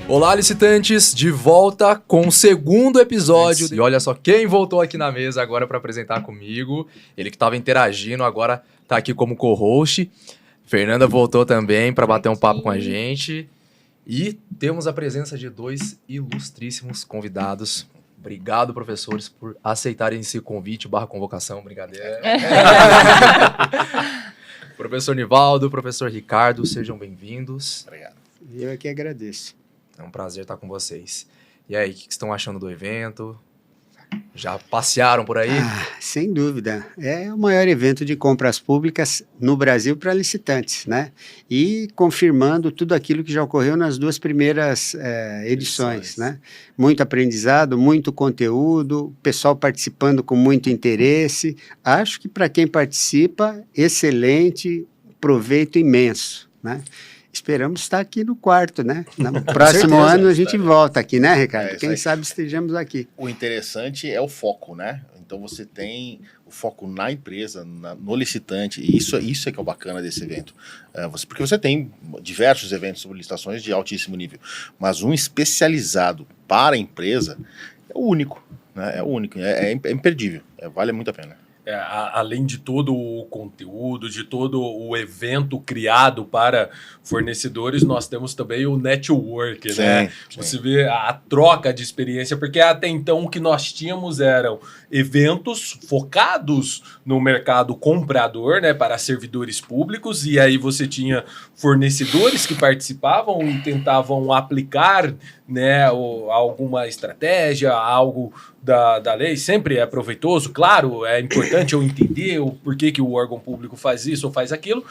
Olá, licitantes, de volta com o segundo episódio. E olha só quem voltou aqui na mesa agora para apresentar comigo. Ele que estava interagindo, agora está aqui como co-host. Fernanda voltou também para bater um papo com a gente. E temos a presença de dois ilustríssimos convidados. Obrigado, professores, por aceitarem esse convite / convocação. Brincadeira. Professor Nivaldo, professor Ricardo, sejam bem-vindos. Obrigado. Eu é que agradeço. É um prazer estar com vocês. E aí, o que estão achando do evento? Já passearam por aí? Sem dúvida. É o maior evento de compras públicas no Brasil para licitantes, né? E confirmando tudo aquilo que já ocorreu nas duas primeiras edições, né? Muito aprendizado, muito conteúdo, pessoal participando com muito interesse. Acho que para quem participa, excelente, proveito imenso, né? Esperamos estar aqui no quarto, né? No próximo ano a gente volta aqui, né, Ricardo? Quem sabe estejamos aqui. O interessante é o foco, né? Então você tem o foco na empresa, no licitante, e isso é que é o bacana desse evento. Porque você tem diversos eventos sobre licitações de altíssimo nível, mas um especializado para a empresa é o único, né? É o único, é imperdível, vale muito a pena. Além de todo o conteúdo, de todo o evento criado para fornecedores, nós temos também o network, sim, né? Sim. Você vê a troca de experiência, porque até então o que nós tínhamos eram eventos focados no mercado comprador, né, para servidores públicos, e aí você tinha fornecedores que participavam e tentavam aplicar, né, alguma estratégia, algo da lei. Sempre é proveitoso, claro, é importante eu entender o porquê que o órgão público faz isso ou faz aquilo.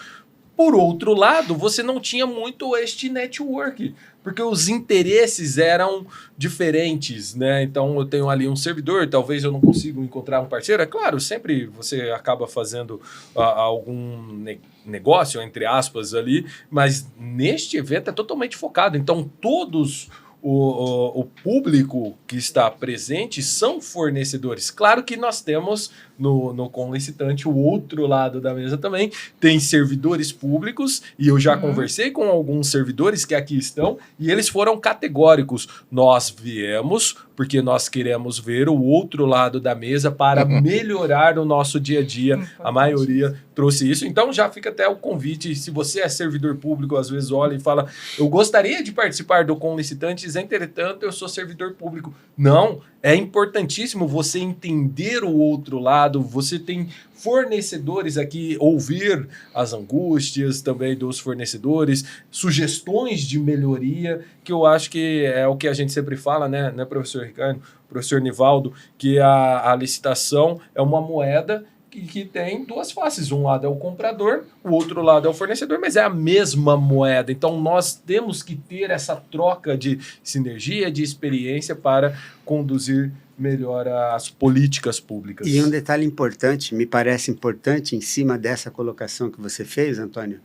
Por outro lado, você não tinha muito este network, porque os interesses eram diferentes, né? Então eu tenho ali um servidor, talvez eu não consiga encontrar um parceiro. É claro, sempre você acaba fazendo algum negócio, entre aspas, ali, mas neste evento é totalmente focado. Então todos o público que está presente são fornecedores. Claro que nós temos no Conlicitante o outro lado da mesa também, tem servidores públicos, e eu já conversei com alguns servidores que aqui estão, e eles foram categóricos. Nós viemos porque nós queremos ver o outro lado da mesa para melhorar o nosso dia a dia. A maioria trouxe isso. Então já fica até o convite, se você é servidor público, às vezes olha e fala, eu gostaria de participar do Conlicitantes, entretanto eu sou servidor público. Não, é importantíssimo você entender o outro lado, você tem fornecedores aqui, ouvir as angústias também dos fornecedores, sugestões de melhoria, que eu acho que é o que a gente sempre fala, né professor Ricardo, professor Nivaldo, que a licitação é uma moeda que tem duas faces. Um lado é o comprador, o outro lado é o fornecedor, mas é a mesma moeda. Então, nós temos que ter essa troca de sinergia, de experiência para conduzir melhor as políticas públicas. E um detalhe importante, me parece importante, em cima dessa colocação que você fez, Antônio,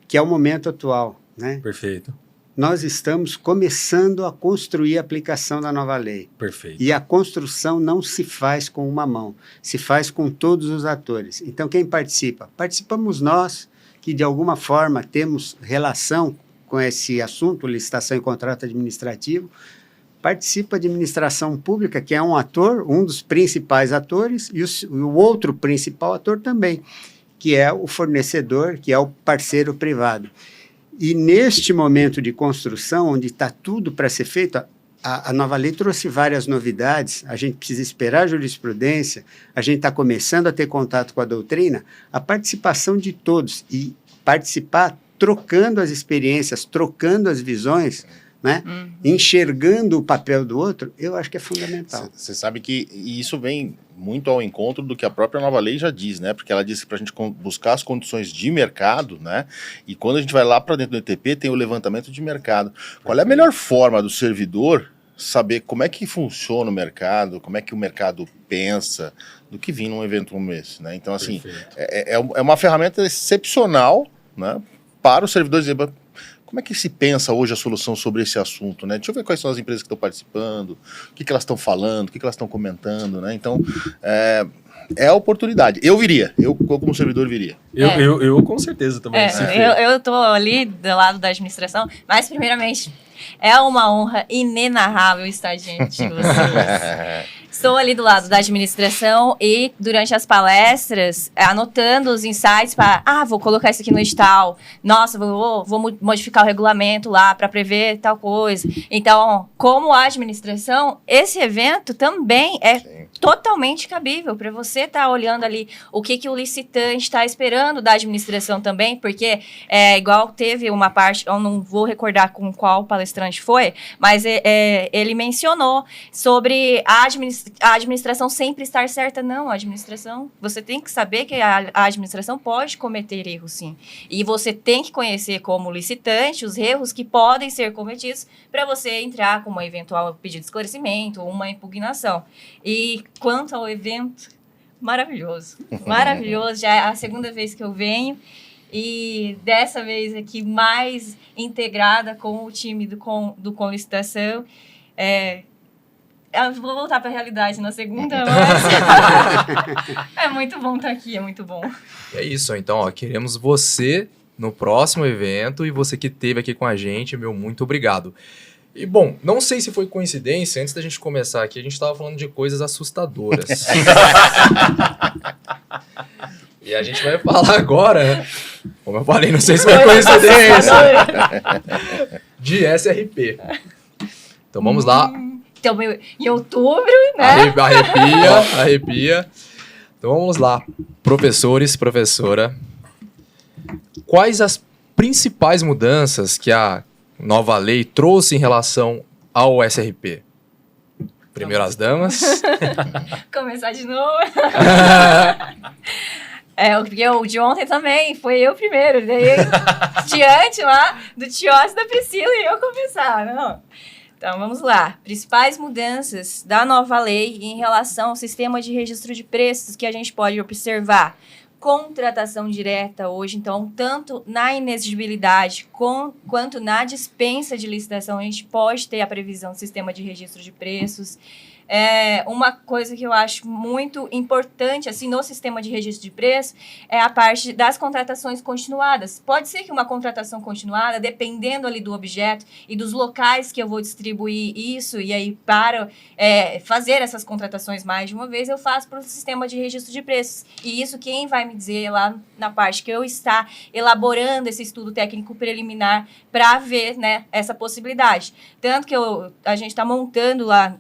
que é o momento atual, né? Perfeito. Nós estamos começando a construir a aplicação da nova lei. Perfeito. E a construção não se faz com uma mão, se faz com todos os atores. Então, quem participa? Participamos nós, que de alguma forma temos relação com esse assunto, licitação e contrato administrativo. Participa a administração pública, que é um ator, um dos principais atores, e o outro principal ator também, que é o fornecedor, que é o parceiro privado. E neste momento de construção, onde está tudo para ser feito, a nova lei trouxe várias novidades, a gente precisa esperar a jurisprudência, a gente está começando a ter contato com a doutrina, a participação de todos, e participar trocando as experiências, trocando as visões, né? Enxergando o papel do outro, eu acho que é fundamental. Você sabe que isso vem muito ao encontro do que a própria nova lei já diz, né? Porque ela diz que para a gente buscar as condições de mercado, né? E quando a gente vai lá para dentro do ETP, tem o levantamento de mercado. Qual é a melhor forma do servidor saber como é que funciona o mercado, como é que o mercado pensa, do que vir num evento como esse, né? Então, assim, é uma ferramenta excepcional, né, para os servidores dizer, como é que se pensa hoje a solução sobre esse assunto, né? Deixa eu ver quais são as empresas que estão participando, o que elas estão falando, o que elas estão comentando, né? Então, é a oportunidade. Eu viria, eu como servidor viria. Eu com certeza também. Eu tô ali do lado da administração, mas primeiramente é uma honra inenarrável estar diante de vocês. Estou ali do lado da administração e, durante as palestras, anotando os insights para, vou colocar isso aqui no edital, nossa, vou modificar o regulamento lá para prever tal coisa. Então, como administração, esse evento também é totalmente cabível para você estar olhando ali o que o licitante está esperando da administração também, porque igual teve uma parte, eu não vou recordar com qual palestrante foi, mas ele mencionou sobre a administração sempre estar certa. Não, a administração, você tem que saber que a administração pode cometer erros, sim. E você tem que conhecer como licitante os erros que podem ser cometidos para você entrar com um eventual pedido de esclarecimento ou uma impugnação. E quanto ao evento, maravilhoso. Maravilhoso. Já é a segunda vez que eu venho. E dessa vez aqui mais integrada com o time do Com Licitação. Eu vou voltar para a realidade na segunda, mas é muito bom estar aqui, é muito bom. É isso, então, queremos você no próximo evento e você que esteve aqui com a gente, meu muito obrigado. E, bom, não sei se foi coincidência, antes da gente começar aqui, a gente estava falando de coisas assustadoras. E a gente vai falar agora, como eu falei, não sei se foi coincidência, de SRP. Então, vamos lá. Então, em outubro, né? Arrepia. Então, vamos lá. Professores, professora, quais as principais mudanças que a nova lei trouxe em relação ao SRP? Primeiro as damas. Começar de novo. Porque o de ontem também, foi eu primeiro. Daí, diante lá do Tiós da Priscila e eu começar, não. Então, vamos lá. Principais mudanças da nova lei em relação ao sistema de registro de preços que a gente pode observar. Contratação direta hoje, então, tanto na inexigibilidade quanto na dispensa de licitação, a gente pode ter a previsão do sistema de registro de preços. Uma coisa que eu acho muito importante assim, no sistema de registro de preço é a parte das contratações continuadas. Pode ser que uma contratação continuada, dependendo ali do objeto e dos locais que eu vou distribuir isso, e aí para fazer essas contratações mais de uma vez, eu faço para o sistema de registro de preços. E isso quem vai me dizer lá na parte que eu está elaborando esse estudo técnico preliminar para ver, né, essa possibilidade. Tanto que a gente está montando lá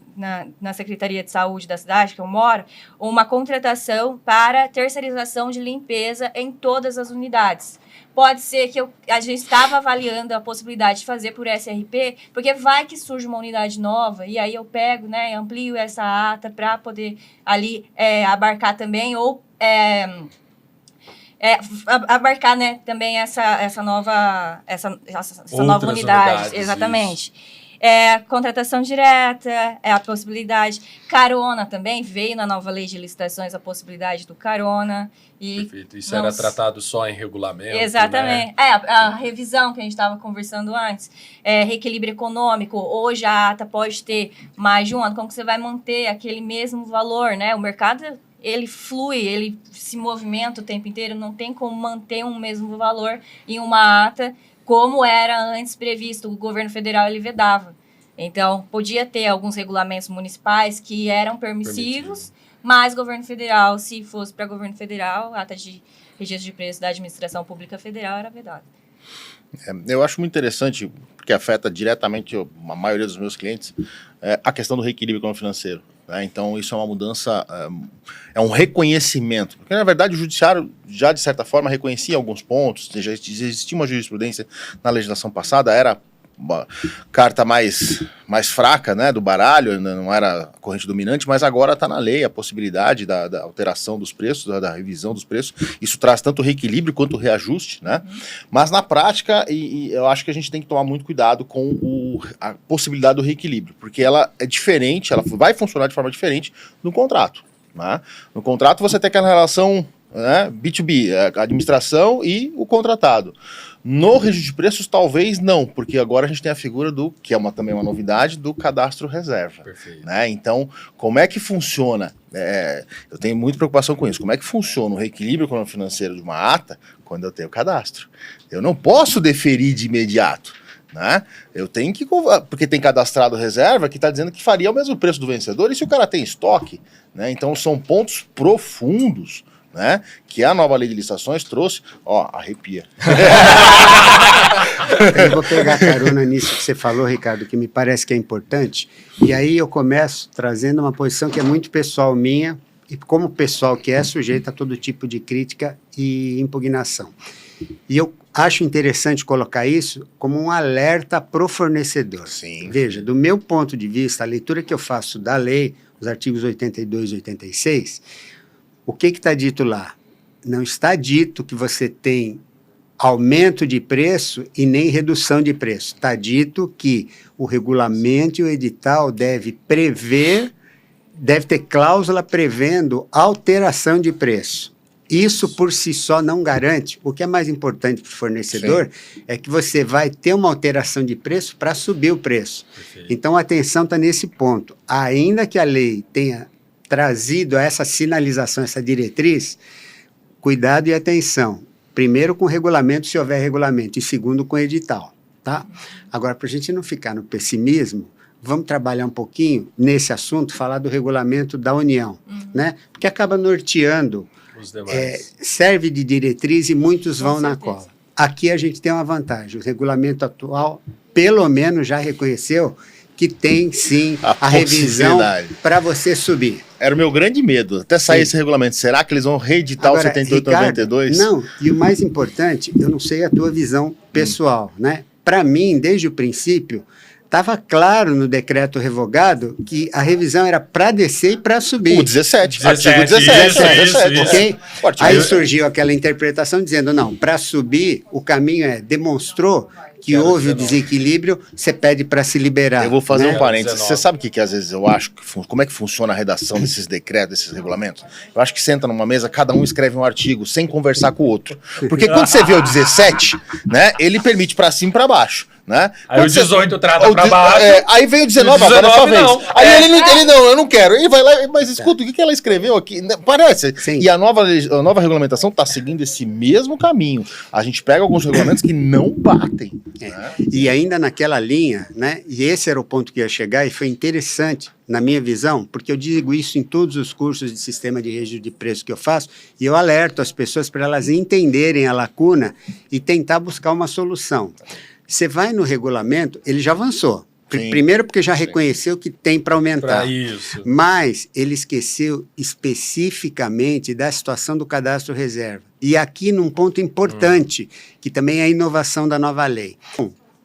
na Secretaria de Saúde da cidade, que eu moro, uma contratação para terceirização de limpeza em todas as unidades. Pode ser que a gente estava avaliando a possibilidade de fazer por SRP, porque vai que surge uma unidade nova, e aí eu pego, né, amplio essa ata para poder ali abarcar também, ou abarcar, né, também essa nova unidade. Exatamente. Isso. Contratação direta, a possibilidade. Carona também, veio na nova lei de licitações a possibilidade do carona. Perfeito, isso era tratado só em regulamento. Exatamente. Né? A revisão que a gente estava conversando antes, reequilíbrio econômico, hoje a ata pode ter mais de um ano, como que você vai manter aquele mesmo valor, né? O mercado, ele flui, ele se movimenta o tempo inteiro, não tem como manter um mesmo valor em uma ata, como era antes previsto, o governo federal ele vedava. Então, podia ter alguns regulamentos municipais que eram permissivos, mas governo federal, se fosse para governo federal, a ata de registro de preço da administração pública federal era vedada. Eu acho muito interessante, porque afeta diretamente a maioria dos meus clientes, a questão do reequilíbrio econômico-financeiro. Então, isso é uma mudança, é um reconhecimento. Porque, na verdade, o judiciário já, de certa forma, reconhecia alguns pontos, já existia uma jurisprudência na legislação passada, era uma carta mais fraca, né, do baralho, não era a corrente dominante, mas agora está na lei a possibilidade da alteração dos preços, da revisão dos preços. Isso traz tanto reequilíbrio quanto reajuste, né? Mas na prática, e eu acho que a gente tem que tomar muito cuidado com a possibilidade do reequilíbrio, porque ela é diferente, ela vai funcionar de forma diferente no contrato. Né? No contrato você tem aquela relação né? B2B, a administração e o contratado. No registro de preços, talvez não, porque agora a gente tem a figura do, que é também uma novidade, do cadastro reserva. Perfeito. Né? Então, como é que funciona? Eu tenho muita preocupação com isso. Como é que funciona o reequilíbrio econômico-financeiro de uma ata quando eu tenho cadastro? Eu não posso deferir de imediato. Né? Eu tenho que... Porque tem cadastrado reserva que está dizendo que faria o mesmo preço do vencedor, e se o cara tem estoque? Né? Então, são pontos profundos, né, que a nova lei de licitações trouxe, arrepia. Eu vou pegar carona nisso que você falou, Ricardo, que me parece que é importante, e aí eu começo trazendo uma posição que é muito pessoal minha, e como pessoal que é sujeito a todo tipo de crítica e impugnação. E eu acho interessante colocar isso como um alerta pro fornecedor. Sim. Veja, do meu ponto de vista, a leitura que eu faço da lei, os artigos 82 e 86, o que está dito lá? Não está dito que você tem aumento de preço e nem redução de preço. Está dito que o regulamento e o edital deve ter cláusula prevendo alteração de preço. Isso por si só não garante. O que é mais importante para o fornecedor é que você vai ter uma alteração de preço para subir o preço. Perfeito. Então a atenção está nesse ponto. Ainda que a lei tenha trazido essa sinalização, essa diretriz, cuidado e atenção. Primeiro com o regulamento, se houver regulamento, e segundo com o edital. Tá? Agora, para a gente não ficar no pessimismo, vamos trabalhar um pouquinho nesse assunto, falar do regulamento da União, né? Porque acaba norteando, Os demais. serve de diretriz e muitos vão na certeza. cola. Aqui a gente tem uma vantagem, o regulamento atual, pelo menos, já reconheceu que tem, sim, a revisão para você subir. Era o meu grande medo, até sair esse regulamento. Será que eles vão reeditar o 7892? Não, e o mais importante, eu não sei a tua visão pessoal, né? Para mim, desde o princípio, estava claro no decreto revogado que a revisão era para descer e para subir. O 17, artigo 17, 17. isso, 17, isso. Ok? O artigo Aí surgiu aquela interpretação dizendo, não, para subir, o caminho demonstrou que Era houve o 19. desequilíbrio, você pede para se liberar. Eu vou fazer né? um parênteses. 19. Você sabe o que às vezes eu acho, como é que funciona a redação desses decretos, desses regulamentos? Eu acho que senta numa mesa, cada um escreve um artigo sem conversar com o outro. Porque quando você vê o 17, né, ele permite para cima e para baixo. Né? Aí Quando o 18 trata pra de- baixo. Aí vem o 19, o agora é sua 19 vez. não. Aí ele não, eu não quero. Ele vai lá, mas escuta, o que ela escreveu aqui? Parece. Sim. E a nova regulamentação está seguindo esse mesmo caminho. A gente pega alguns regulamentos que não batem. Né? E ainda naquela linha, né? E esse era o ponto que eu ia chegar, e foi interessante, na minha visão, porque eu digo isso em todos os cursos de sistema de registro de preço que eu faço, e eu alerto as pessoas para elas entenderem a lacuna e tentar buscar uma solução. Você vai no regulamento, ele já avançou. Sim. Primeiro porque já Sim. reconheceu que tem para aumentar. Para isso. Mas ele esqueceu especificamente da situação do cadastro reserva. E aqui num ponto importante, que também é a inovação da nova lei.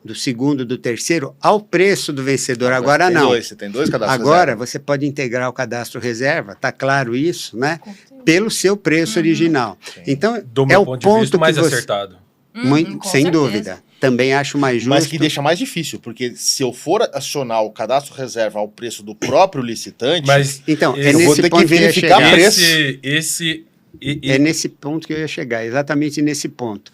Do segundo, do terceiro, ao preço do vencedor. Agora Tem não. Você tem dois cadastros. Agora reserva. você pode integrar o cadastro reserva, tá claro isso, né? Pelo seu preço original. Então, Do é meu o ponto de ponto vista, mais que você... acertado. Muito, Com sem certeza. dúvida. Também acho mais justo. Mas que deixa mais difícil, porque se eu for acionar o cadastro reserva ao preço do próprio licitante, Mas Então, Eu é vou nesse ter que ponto que eu ia verificar chegar. preço. É nesse ponto que eu ia chegar, exatamente nesse ponto.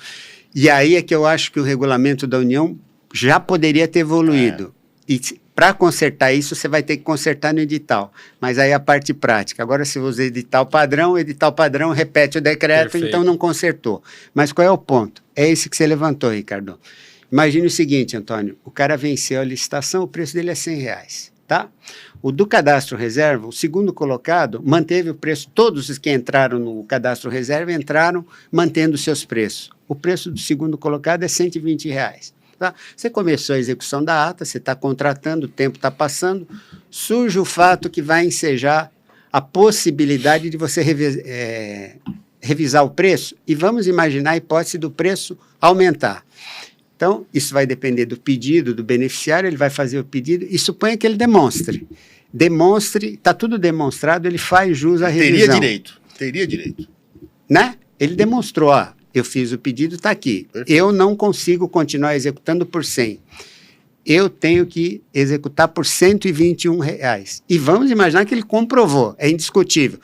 E aí é que eu acho que o regulamento da União já poderia ter evoluído. E para consertar isso, você vai ter que consertar no edital. Mas aí a parte prática. Agora, se você edital padrão repete o decreto, Perfeito. então não consertou. Mas qual é o ponto? É esse que você levantou, Ricardo. Imagine o seguinte, Antônio, o cara venceu a licitação, o preço dele é R$100, tá? O do cadastro reserva, o segundo colocado, manteve o preço, todos os que entraram no cadastro reserva entraram mantendo seus preços. O preço do segundo colocado é R$120. Tá? Você começou a execução da ata, você está contratando, o tempo está passando, surge o fato que vai ensejar a possibilidade de você revisar o preço, e vamos imaginar a hipótese do preço aumentar. Então, isso vai depender do pedido do beneficiário, ele vai fazer o pedido e suponha que ele demonstre. Demonstre, está tudo demonstrado, ele faz jus à revisão. Teria direito. Né? Ele demonstrou, eu fiz o pedido, está aqui. Perfeito. Eu não consigo continuar executando por 100. Eu tenho que executar por R$121. E vamos imaginar que ele comprovou, é indiscutível.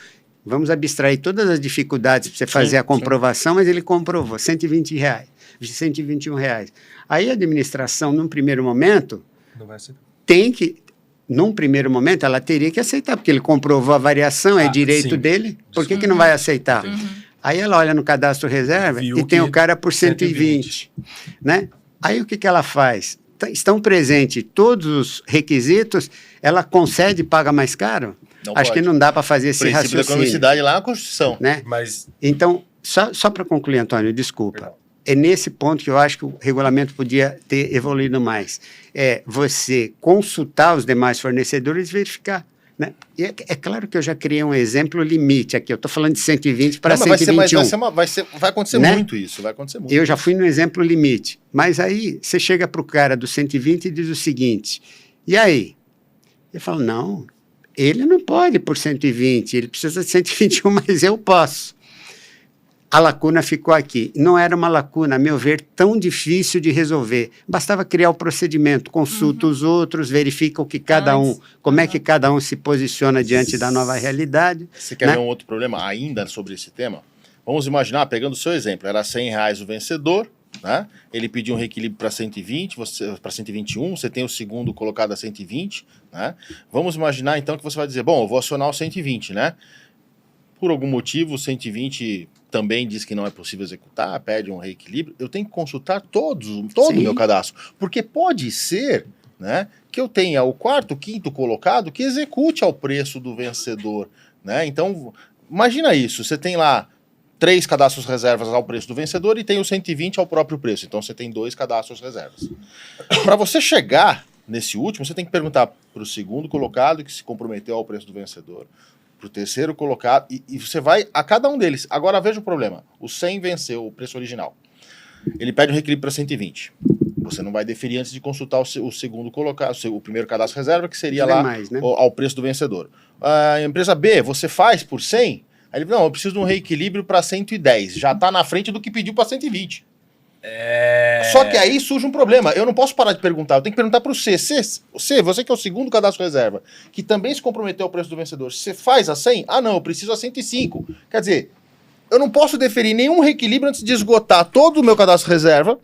Vamos abstrair todas as dificuldades para você fazer a comprovação, mas ele comprovou, R$ 121 reais. Aí a administração, num primeiro momento, Não vai ser. tem que, num primeiro momento, ela teria que aceitar, porque ele comprovou a variação, é direito sim. dele, por que não vai aceitar? Aí ela olha no cadastro reserva Viu e tem que o cara por 120, né? Aí o que ela faz? Estão presentes todos os requisitos, ela concede e paga mais caro? Não Acho pode. que não dá para fazer O esse princípio da raciocínio, economicidade lá na Constituição. né? Mas Então, só para concluir, Antônio, desculpa. Perdão. É nesse ponto que eu acho que o regulamento podia ter evoluído mais. É você consultar os demais fornecedores e verificar. Né? E é claro que eu já criei um exemplo limite aqui. Eu estou falando de 120 para Não, mas 121. vai acontecer Né? muito isso, vai acontecer muito. Eu já fui no exemplo limite. Mas aí você chega para o cara do 120 e diz o seguinte: e aí? Ele fala: não, ele não pode por 120, ele precisa de 121, mas eu posso. A lacuna ficou aqui. Não era uma lacuna, a meu ver, tão difícil de resolver. Bastava criar o procedimento, consulta os outros, verifica o que cada um, como é que cada um se posiciona diante da nova realidade. Você quer né? ver um outro problema ainda sobre esse tema? Vamos imaginar, pegando o seu exemplo, era R$100 o vencedor, né? Ele pediu um reequilíbrio para 120, para 121, você tem o segundo colocado a 120, né? Vamos imaginar então que você vai dizer, bom, eu vou acionar o 120, né? Por algum motivo, o 120 também diz que não é possível executar, pede um reequilíbrio. Eu tenho que consultar todo o meu cadastro, porque pode ser, né, que eu tenha o quarto, quinto colocado que execute ao preço do vencedor, né? Então, imagina isso, você tem lá 3 cadastros reservas ao preço do vencedor e tem o 120 ao próprio preço. Então, você tem 2 cadastros reservas. Para você chegar nesse último, você tem que perguntar para o segundo colocado que se comprometeu ao preço do vencedor, para o terceiro colocado, e você vai a cada um deles. Agora veja o problema, o 100 venceu o preço original, ele pede um reequilíbrio para 120, você não vai deferir antes de consultar o segundo colocado, o primeiro cadastro reserva, que seria lá mais, né? ao preço do vencedor. A empresa B, você faz por 100, aí ele, não, eu preciso de um reequilíbrio para 110, já está na frente do que pediu para 120. Só que aí surge um problema. Eu não posso parar de perguntar. Eu tenho que perguntar para o C. Você que é o segundo cadastro reserva, que também se comprometeu ao preço do vencedor, você faz a 100? Ah, não, eu preciso a 105. Quer dizer, eu não posso deferir nenhum reequilíbrio antes de esgotar todo o meu cadastro reserva,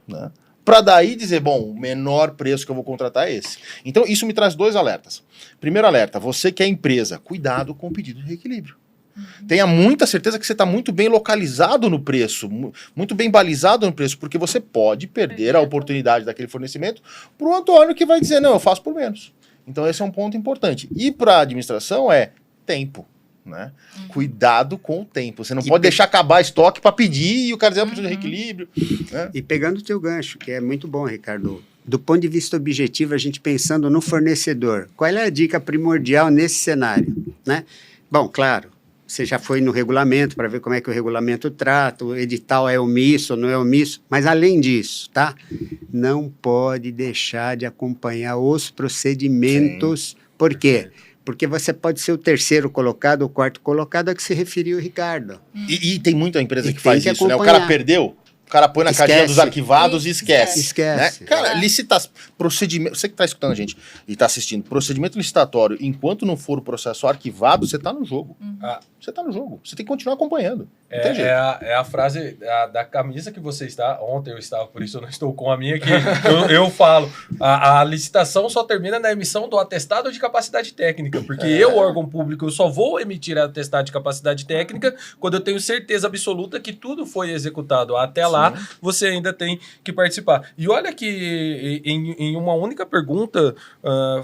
né, para daí dizer, bom, o menor preço que eu vou contratar é esse. Então, isso me traz 2 alertas. Primeiro alerta, você que é empresa, cuidado com o pedido de reequilíbrio. Tenha muita certeza que você está muito bem localizado no preço, muito bem balizado no preço, porque você pode perder a oportunidade daquele fornecimento para o Antônio que vai dizer, não, eu faço por menos. Então esse é um ponto importante. E para a administração é tempo, né? Cuidado com o tempo. Você não pode deixar acabar estoque para pedir e o cara dizer, eu preciso de reequilíbrio. Né? E pegando o teu gancho, que é muito bom, Ricardo, do ponto de vista objetivo, a gente pensando no fornecedor, qual é a dica primordial nesse cenário, né? Bom, claro, você já foi no regulamento para ver como é que o regulamento trata, o edital é omisso ou não é omisso, mas além disso, tá? Não pode deixar de acompanhar os procedimentos. Sim. Por quê? Porque você pode ser o terceiro colocado ou quarto colocado a que se referiu o Ricardo. E tem muita empresa que faz isso, né? O cara perdeu, o cara põe na caixinha dos arquivados e esquece. Esquece. Né? Cara, procedimento, você que está escutando a gente e está assistindo, procedimento licitatório, enquanto não for o processo arquivado, você está no jogo. Você está no jogo. Você tem que continuar acompanhando. Não tem jeito. É a frase da camisa que você está. Ontem eu estava, por isso eu não estou com a minha, que eu falo. A licitação só termina na emissão do atestado de capacidade técnica, porque eu, órgão público, eu só vou emitir atestado de capacidade técnica quando eu tenho certeza absoluta que tudo foi executado. Até lá, você ainda tem que participar. E olha que em uma única pergunta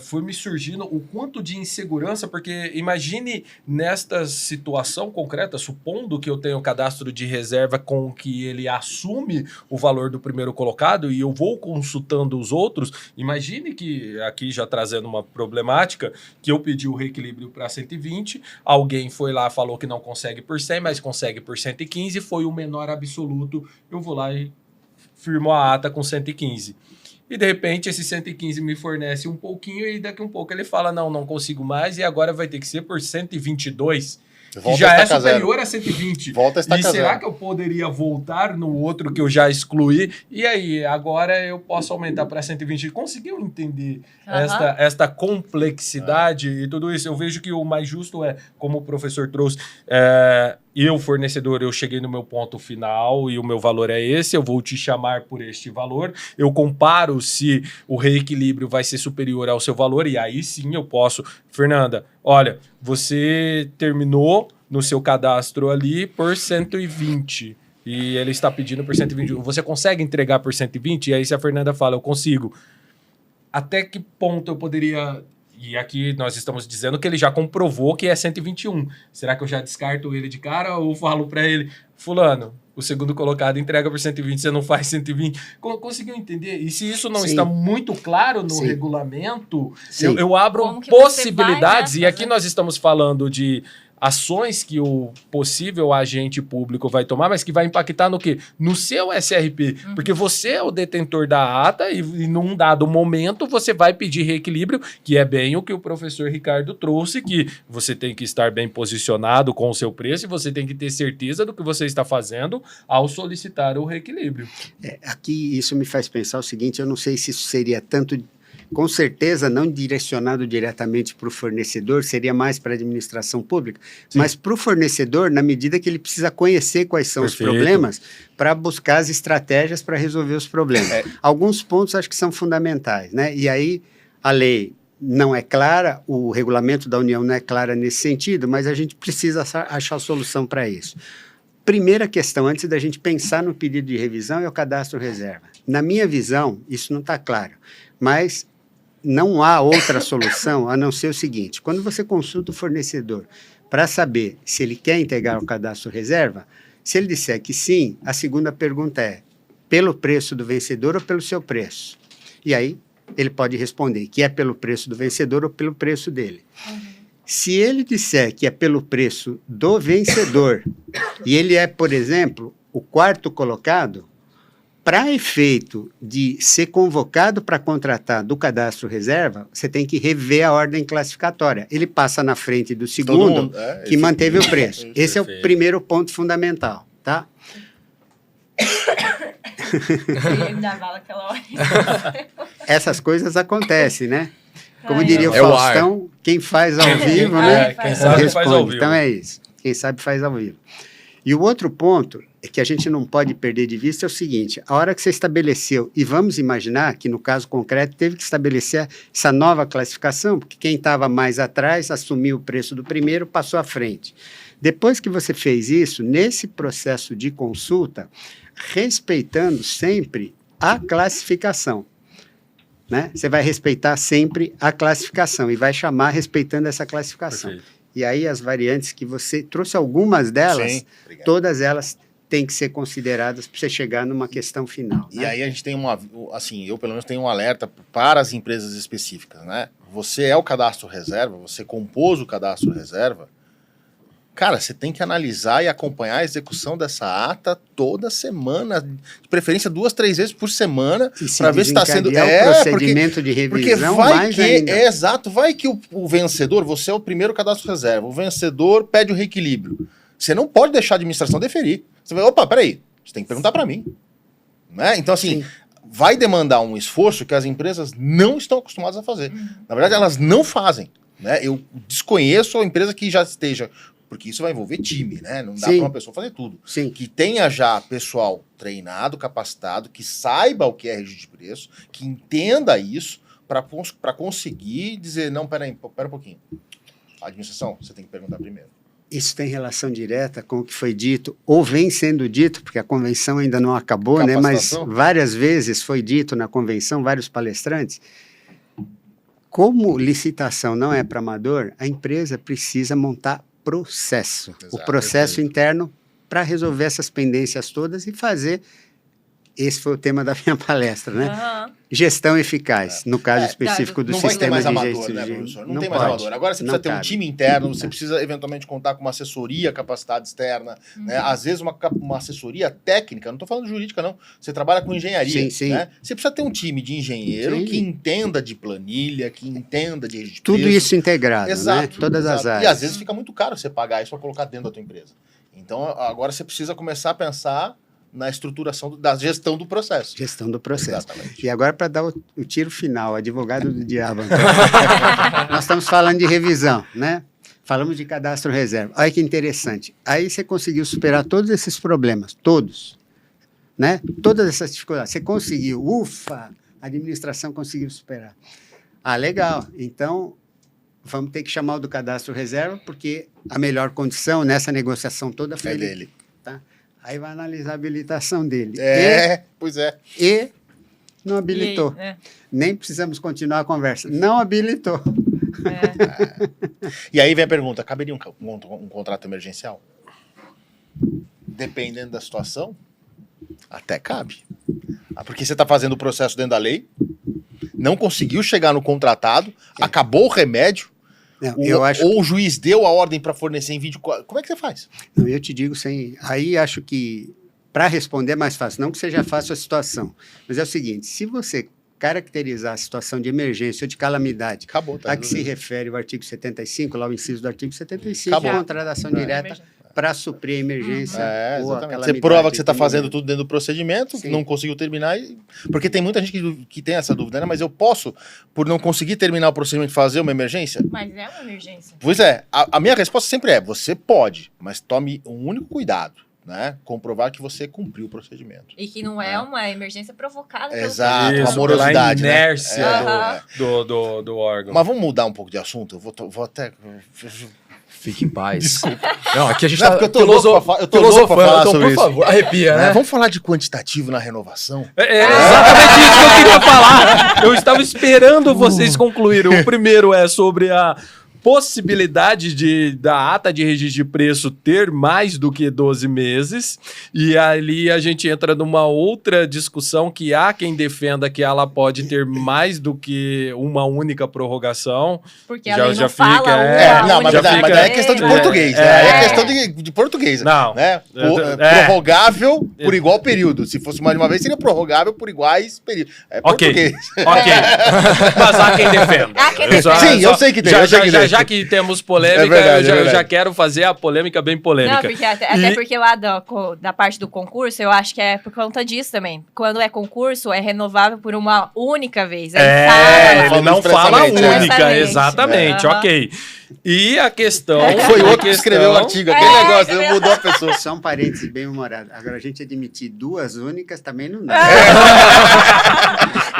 foi me surgindo o quanto de insegurança, porque imagine nesta situação concreta, supondo que eu tenho cadastro de reserva com que ele assume o valor do primeiro colocado e eu vou consultando os outros, imagine que, aqui já trazendo uma problemática, que eu pedi o reequilíbrio para 120, alguém foi lá, falou que não consegue por 100, mas consegue por 115, foi o menor absoluto, eu vou lá e firmo a ata com 115. E de repente esse 115 me fornece um pouquinho e daqui um pouco ele fala, não consigo mais e agora vai ter que ser por 122. que Volta já a é estaca zero. superior a 120. Volta a E estaca será zero. que eu poderia voltar no outro que eu já excluí? E aí, agora eu posso aumentar para 120? Conseguiu entender esta complexidade e tudo isso? Eu vejo que o mais justo é, como o professor trouxe, eu, fornecedor, eu cheguei no meu ponto final e o meu valor é esse, eu vou te chamar por este valor, eu comparo se o reequilíbrio vai ser superior ao seu valor e aí sim eu posso... Fernanda, olha, você terminou no seu cadastro ali por 120 e ele está pedindo por 120. Você consegue entregar por 120? E aí se a Fernanda fala, eu consigo. Até que ponto eu poderia... E aqui nós estamos dizendo que ele já comprovou que é 121. Será que eu já descarto ele de cara ou falo para ele, fulano, o segundo colocado entrega por 120, você não faz 120? Conseguiu entender? E se isso não Sim. está muito claro no Sim. regulamento, Sim. eu abro Como que você possibilidades. vai, E né, aqui fazer? nós estamos falando de ações que o possível agente público vai tomar, mas que vai impactar no quê? No seu SRP. Porque você é o detentor da ata e num dado momento você vai pedir reequilíbrio, que é bem o que o professor Ricardo trouxe, que você tem que estar bem posicionado com o seu preço e você tem que ter certeza do que você está fazendo ao solicitar o reequilíbrio. Aqui isso me faz pensar o seguinte, eu não sei se isso seria tanto, com certeza não direcionado diretamente para o fornecedor, seria mais para a administração pública, mas para o fornecedor, na medida que ele precisa conhecer quais são os problemas, para buscar as estratégias para resolver os problemas. Alguns pontos acho que são fundamentais, né? E aí a lei não é clara, o regulamento da União não é clara nesse sentido, mas a gente precisa achar solução para isso. Primeira questão, antes da gente pensar no pedido de revisão, é o cadastro reserva. Na minha visão, isso não está claro, mas não há outra solução a não ser o seguinte, quando você consulta o fornecedor para saber se ele quer integrar o cadastro reserva, se ele disser que sim, a segunda pergunta é, pelo preço do vencedor ou pelo seu preço? E aí, ele pode responder que é pelo preço do vencedor ou pelo preço dele. Se ele disser que é pelo preço do vencedor, e ele é, por exemplo, o quarto colocado, para efeito de ser convocado para contratar do cadastro reserva, você tem que rever a ordem classificatória. Ele passa na frente do segundo, que manteve o preço. Esse é o primeiro ponto fundamental, tá? Ele dá bala aquela hora. Essas coisas acontecem, né? Como Ai, diria o é o Faustão, quem faz ao vivo, né? Quem sabe faz ao vivo. Então é isso. Quem sabe faz ao vivo. E o outro ponto é que a gente não pode perder de vista é o seguinte, a hora que você estabeleceu, e vamos imaginar que no caso concreto teve que estabelecer essa nova classificação, porque quem estava mais atrás assumiu o preço do primeiro, passou à frente. Depois que você fez isso, nesse processo de consulta, respeitando sempre a classificação, né? Você vai respeitar sempre a classificação e vai chamar respeitando essa classificação. Perfeito. E aí as variantes que você trouxe, algumas delas, Sim, obrigado. todas elas têm que ser consideradas para você chegar numa questão final. E né? aí a gente tem assim, eu pelo menos tenho um alerta para as empresas específicas, né? Você é o cadastro reserva, você compôs o cadastro reserva, cara, você tem que analisar e acompanhar a execução dessa ata toda semana, de preferência 2, 3 vezes por semana, para ver se está sendo... o procedimento de revisão, vai mais que, ainda. exato, vai que o vencedor, você é o primeiro cadastro reserva, o vencedor pede o reequilíbrio. Você não pode deixar a administração deferir. Você vai, opa, peraí, você tem que perguntar para mim. Né? Então, assim, Sim. vai demandar um esforço que as empresas não estão acostumadas a fazer. Na verdade, elas não fazem. Né? Eu desconheço a empresa que já esteja... Porque isso vai envolver time, né? Não dá para uma pessoa fazer tudo. Sim. Que tenha já pessoal treinado, capacitado, que saiba o que é registro de preço, que entenda isso para conseguir dizer, não, pera um pouquinho. A administração, você tem que perguntar primeiro. Isso tem relação direta com o que foi dito, ou vem sendo dito, porque a convenção ainda não acabou, né? Mas várias vezes foi dito na convenção, vários palestrantes. Como licitação não é para amador, a empresa precisa montar processo. Exato, o processo perfeito. interno para resolver essas pendências todas e fazer... Esse foi o tema da minha palestra, né? Gestão eficaz, no caso específico do Não vai ter sistema mais de amador, gestão. né, professor? Não tem mais pode. amador. Agora você Não precisa ter um cabe. time interno, você precisa eventualmente contar com uma assessoria capacitada externa, né? Às vezes uma assessoria técnica, não estou falando jurídica não, você trabalha com engenharia, Sim. né? Você precisa ter um time de engenheiro Sim. que entenda de planilha, que entenda de registro. Tudo isso integrado, né? Todas as áreas. E às vezes fica muito caro você pagar isso para colocar dentro da tua empresa. Então agora você precisa começar a pensar na estruturação da gestão do processo. Gestão do processo. Exatamente. E agora, para dar o tiro final, advogado do diabo, nós estamos falando de revisão, né? Falamos de cadastro reserva. Olha que interessante. Aí você conseguiu superar todos esses problemas, todos, né? Todas essas dificuldades. Você conseguiu, ufa, a administração conseguiu superar. Ah, legal. Então, vamos ter que chamar o do cadastro reserva, porque a melhor condição nessa negociação toda foi Dele. tá? Aí vai analisar a habilitação dele. Pois é. E não habilitou. E aí, né? Nem precisamos continuar a conversa. Não habilitou. E aí vem a pergunta, caberia um contrato emergencial? Dependendo da situação, até cabe. Porque você está fazendo o processo dentro da lei, não conseguiu chegar no contratado, acabou o remédio, Não, ou o juiz deu a ordem para fornecer em 24... Como é que você faz? Não, eu te digo sem... Aí acho que para responder é mais fácil. Não que seja fácil a situação. Mas é o seguinte, se você caracterizar a situação de emergência ou de calamidade, Acabou, tá a que se resolvido. refere o artigo 75, lá o inciso do artigo 75, Acabou. contratação direta para suprir a emergência ou a Exatamente. calamidade. Você prova que você está tem- fazendo tudo dentro do procedimento, Sim. não conseguiu terminar. Porque tem muita gente que tem essa dúvida, né? Mas eu posso, por não conseguir terminar o procedimento, fazer uma emergência? Mas é uma emergência. Pois é, a minha resposta sempre é: você pode, mas tome um único cuidado, né? Comprovar que você cumpriu o procedimento. E que não é uma emergência provocada pelo Exato, Isso, uma morosidade, pela né? inércia É. do órgão. Mas vamos mudar um pouco de assunto? Eu vou até... Fique em paz. Não, aqui a gente Não, tá porque eu tô louco pra eu tô louco pra filosofando, falar então, sobre por isso. favor, arrepia, né? Vamos falar de quantitativo na renovação? É exatamente isso que eu queria falar. Eu estava esperando vocês concluírem. O primeiro é sobre a possibilidade da ata de registro de preço ter mais do que 12 meses, e ali a gente entra numa outra discussão que há quem defenda que ela pode ter mais do que uma única prorrogação. Porque a lei não fala Não, mas já daí fica- é questão de português, né? Aí é questão de português. Não. Né? É. Prorrogável por igual período. Se fosse mais de uma vez, seria prorrogável por iguais períodos. É Ok, português. ok. Mas há quem defenda. Há quem defenda. Sim, eu sei que tem, eu sei que tem. Já que temos polêmica, É verdade, eu é verdade. já quero fazer a polêmica bem polêmica. Não, porque até porque lá da parte do concurso, eu acho que é por conta disso também. Quando é concurso, é renovável por uma única vez. Aí Ele não fala expressamente, né? única, exatamente, Aham. ok. E a questão... Foi a outro que escreveu o questão- artigo. Aquele negócio, mudou a pessoa. Só um parênteses bem humorado. Agora, a gente admitir duas únicas também não dá.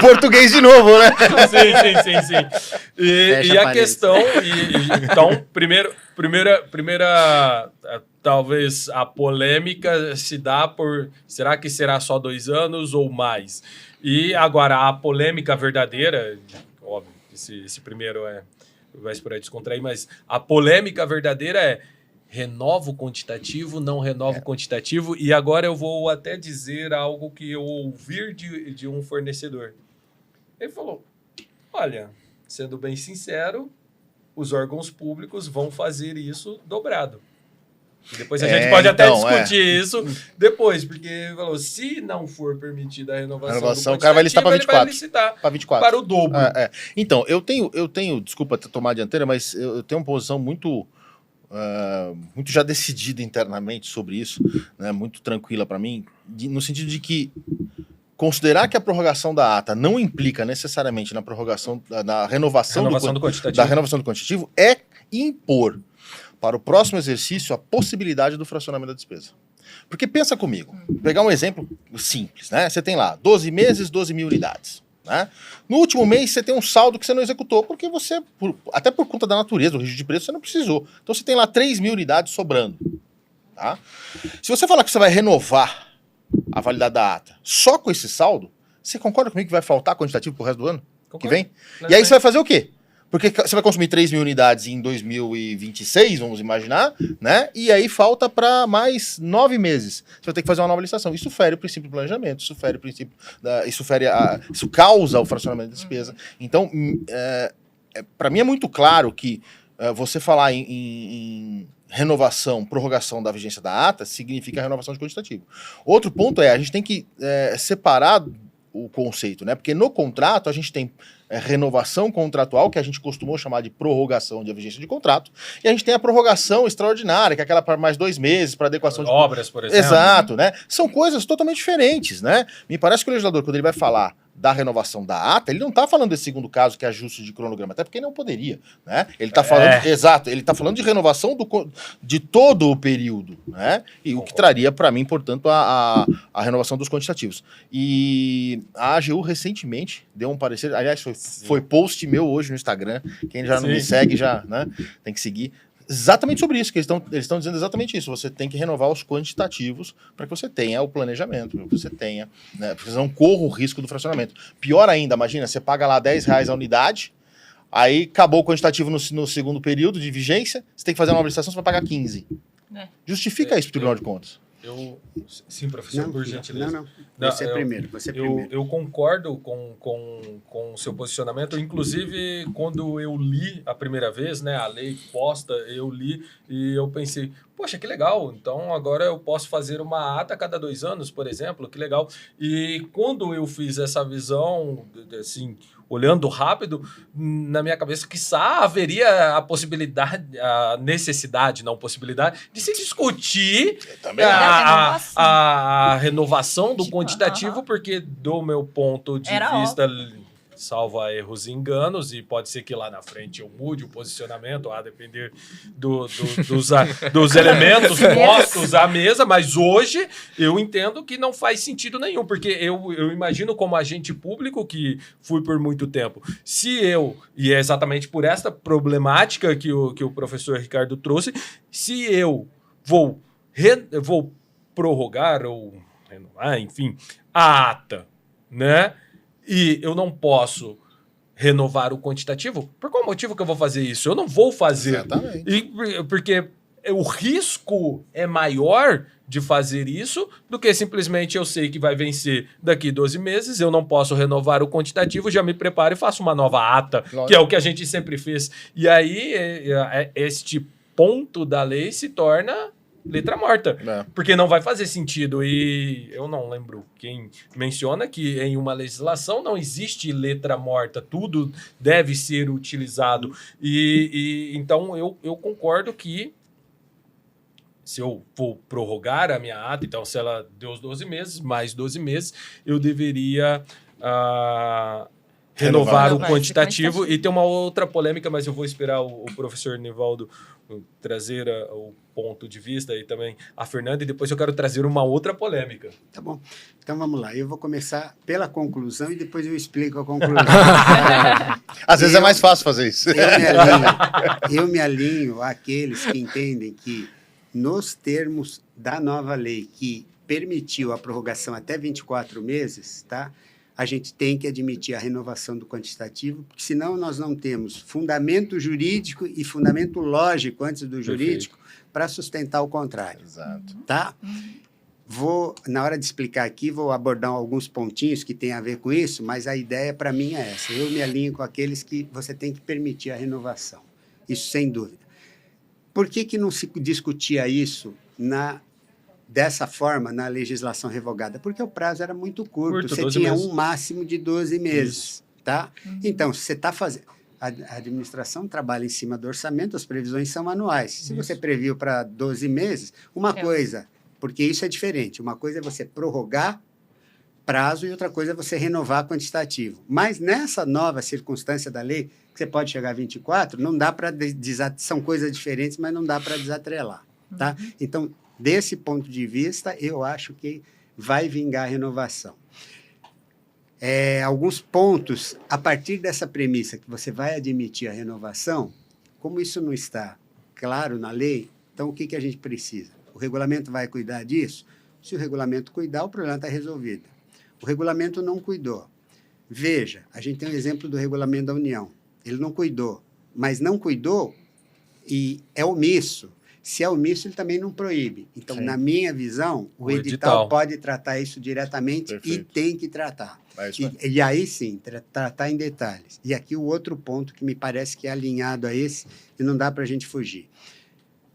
Português de novo, né? Sim. E Fecha a parênteses. questão... Então, primeira talvez a polêmica se dá por... Será que será só 2 anos ou mais? E agora, a polêmica verdadeira... Óbvio, esse primeiro vai por aí descontrair, mas a polêmica verdadeira é renova o quantitativo, não renova o quantitativo, e agora eu vou até dizer algo que eu ouvi de um fornecedor. Ele falou, olha, sendo bem sincero, os órgãos públicos vão fazer isso dobrado. E depois a gente pode até discutir isso depois, porque ele falou, se não for permitida a renovação do o cara vai listar para quantitativo, ele vai 24. licitar Para 24. para o dobro. Então, eu tenho, desculpa ter tomado a dianteira, mas eu tenho uma posição muito já decidida internamente sobre isso, né, muito tranquila para mim, no sentido de que considerar que a prorrogação da ata não implica necessariamente na prorrogação, na renovação do quantitativo. da renovação do quantitativo é impor para o próximo exercício a possibilidade do fracionamento da despesa. Porque pensa comigo, pegar um exemplo simples, né? Você tem lá 12 meses, 12 mil unidades. Né? No último mês você tem um saldo que você não executou, porque você, até por conta da natureza do registro de preço, você não precisou. Então você tem lá 3 mil unidades sobrando. Tá? Se você falar que você vai renovar a validade da ata só com esse saldo, você concorda comigo que vai faltar quantitativo pro resto do ano? Concordo. Que vem? E aí você vai fazer o quê? Porque você vai consumir 3 mil unidades em 2026, vamos imaginar, né? E aí falta para mais 9 meses. Você vai ter que fazer uma nova licitação. Isso fere o princípio do planejamento, isso causa o fracionamento da despesa. Então, para mim é muito claro que você falar em renovação, prorrogação da vigência da ata, significa renovação de quantitativo. Outro ponto a gente tem que separar o conceito, né? Porque no contrato a gente tem renovação contratual, que a gente costumou chamar de prorrogação de vigência de contrato, e a gente tem a prorrogação extraordinária, que é aquela para mais 2 meses, para adequação de obras, por exemplo. Exato, né? São coisas totalmente diferentes, né? Me parece que o legislador, quando ele vai falar da renovação da ata, ele não está falando desse segundo caso, que é ajuste de cronograma, até porque não poderia, né? Ele está falando, exato, ele está falando de renovação de todo o período, né? E o que traria para mim, portanto, a renovação dos quantitativos. E a AGU recentemente deu um parecer, aliás, foi post meu hoje no Instagram, quem já não me segue já, né? Tem que seguir. Exatamente sobre isso, que eles estão dizendo exatamente isso. Você tem que renovar os quantitativos para que você tenha o planejamento, para que você tenha, né, para que você não corra o risco do fracionamento. Pior ainda, imagina, você paga lá R$10 a unidade, aí acabou o quantitativo no segundo período de vigência, você tem que fazer uma licitação, você vai pagar 15. Justifica isso para o Tribunal de Contas. Sim, professor, por gentileza. Você primeiro. Eu concordo com o seu posicionamento. Inclusive, quando eu li a primeira vez, né, a lei posta, eu li e eu pensei, poxa, que legal. Então, agora eu posso fazer uma ata a cada 2 anos, por exemplo, que legal. E quando eu fiz essa visão, assim, olhando rápido, na minha cabeça, quiçá haveria a possibilidade, a necessidade, não possibilidade, de se discutir a renovação do quantitativo, porque do meu ponto de vista, salva erros e enganos, e pode ser que lá na frente eu mude o posicionamento, a depender dos elementos postos à mesa, mas hoje eu entendo que não faz sentido nenhum, porque eu imagino como agente público que fui por muito tempo, e é exatamente por esta problemática que o professor Ricardo trouxe, se eu vou prorrogar ou renovar, enfim, a ata, né? E eu não posso renovar o quantitativo, por qual motivo que eu vou fazer isso? Eu não vou fazer. Exatamente. Porque o risco é maior de fazer isso do que simplesmente eu sei que vai vencer daqui 12 meses, eu não posso renovar o quantitativo, já me preparo e faço uma nova ata, lógico, que é o que a gente sempre fez. E aí, este ponto da lei se torna letra morta, porque não vai fazer sentido. E eu não lembro quem menciona que em uma legislação não existe letra morta, tudo deve ser utilizado. E então eu concordo que se eu for prorrogar a minha ata, então se ela deu os 12 meses, mais 12 meses, eu deveria renovar o quantitativo. E tem uma outra polêmica, mas eu vou esperar o professor Nivaldo trazer o ponto de vista e também a Fernanda, e depois eu quero trazer uma outra polêmica. Tá bom. Então vamos lá. Eu vou começar pela conclusão e depois eu explico a conclusão. Às vezes é mais fácil fazer isso. Eu me alinho àqueles que entendem que nos termos da nova lei que permitiu a prorrogação até 24 meses, tá? A gente tem que admitir a renovação do quantitativo, porque senão nós não temos fundamento jurídico e fundamento lógico antes do jurídico para sustentar o contrário. Exato. Tá? Na hora de explicar aqui, vou abordar alguns pontinhos que têm a ver com isso, mas a ideia para mim é essa. Eu me alinho com aqueles que você tem que permitir a renovação. Isso sem dúvida. Por que não se discutia isso dessa forma na legislação revogada? Porque o prazo era muito curto. Você tinha um máximo de 12 meses. Isso. Tá? Então, se você está fazendo... A administração trabalha em cima do orçamento, as previsões são anuais. Se você previu para 12 meses, coisa... Porque isso é diferente. Uma coisa é você prorrogar prazo e outra coisa é você renovar quantitativo. Mas nessa nova circunstância da lei, que você pode chegar a 24, não dá para... São coisas diferentes, mas não dá para desatrelar. Tá? Então, desse ponto de vista, eu acho que vai vingar a renovação. Alguns pontos, a partir dessa premissa que você vai admitir a renovação, como isso não está claro na lei, então o que a gente precisa? O regulamento vai cuidar disso? Se o regulamento cuidar, o problema está resolvido. O regulamento não cuidou. Veja, a gente tem um exemplo do regulamento da União. Ele não cuidou mas não cuidou e é omisso. Se é omisso, ele também não proíbe. Então, Sim. na minha visão, o edital edital pode tratar isso diretamente e Perfeito. tem que tratar. É isso mesmo. E aí sim, tratar em detalhes. E aqui o outro ponto que me parece que é alinhado a esse e não dá para a gente fugir.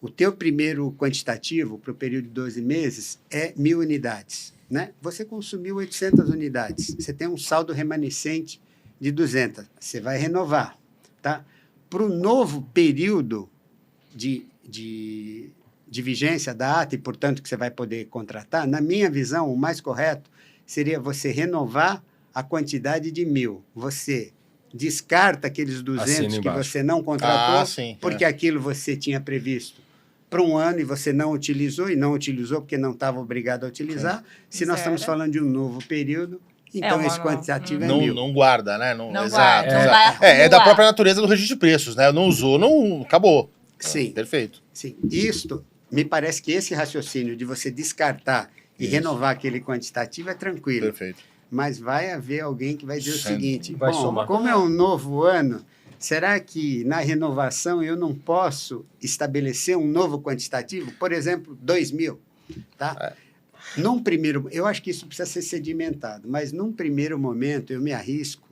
O teu primeiro quantitativo para o período de 12 meses é 1.000 unidades. Né? Você consumiu 800 unidades. Você tem um saldo remanescente de 200. Você vai renovar. Tá? Para o novo período de vigência da ata e, portanto, que você vai poder contratar, na minha visão, o mais correto seria você renovar a quantidade de 1.000. Você descarta aqueles 200 Assina que embaixo. você não contratou, Sim. porque aquilo você tinha previsto para um ano e você não utilizou, e não utilizou porque não estava obrigado a utilizar. Se nós estamos Certo. falando de um novo período, então uma esse nova. quantitativo é Não, 1.000. não guarda, né? Não exato, guarda, não exato. vai É da acumular. própria natureza do registro de preços, né? Não usou, não acabou. Sim. Perfeito. Sim, isto, me parece que esse raciocínio de você descartar e Isso. renovar aquele quantitativo é tranquilo. Perfeito. Mas vai haver alguém que vai dizer o Sim. seguinte, Vai bom, somar. como é um novo ano, será que na renovação eu não posso estabelecer um novo quantitativo? Por exemplo, 2.000, tá? Num primeiro, eu acho que isso precisa ser sedimentado, mas num primeiro momento eu me arrisco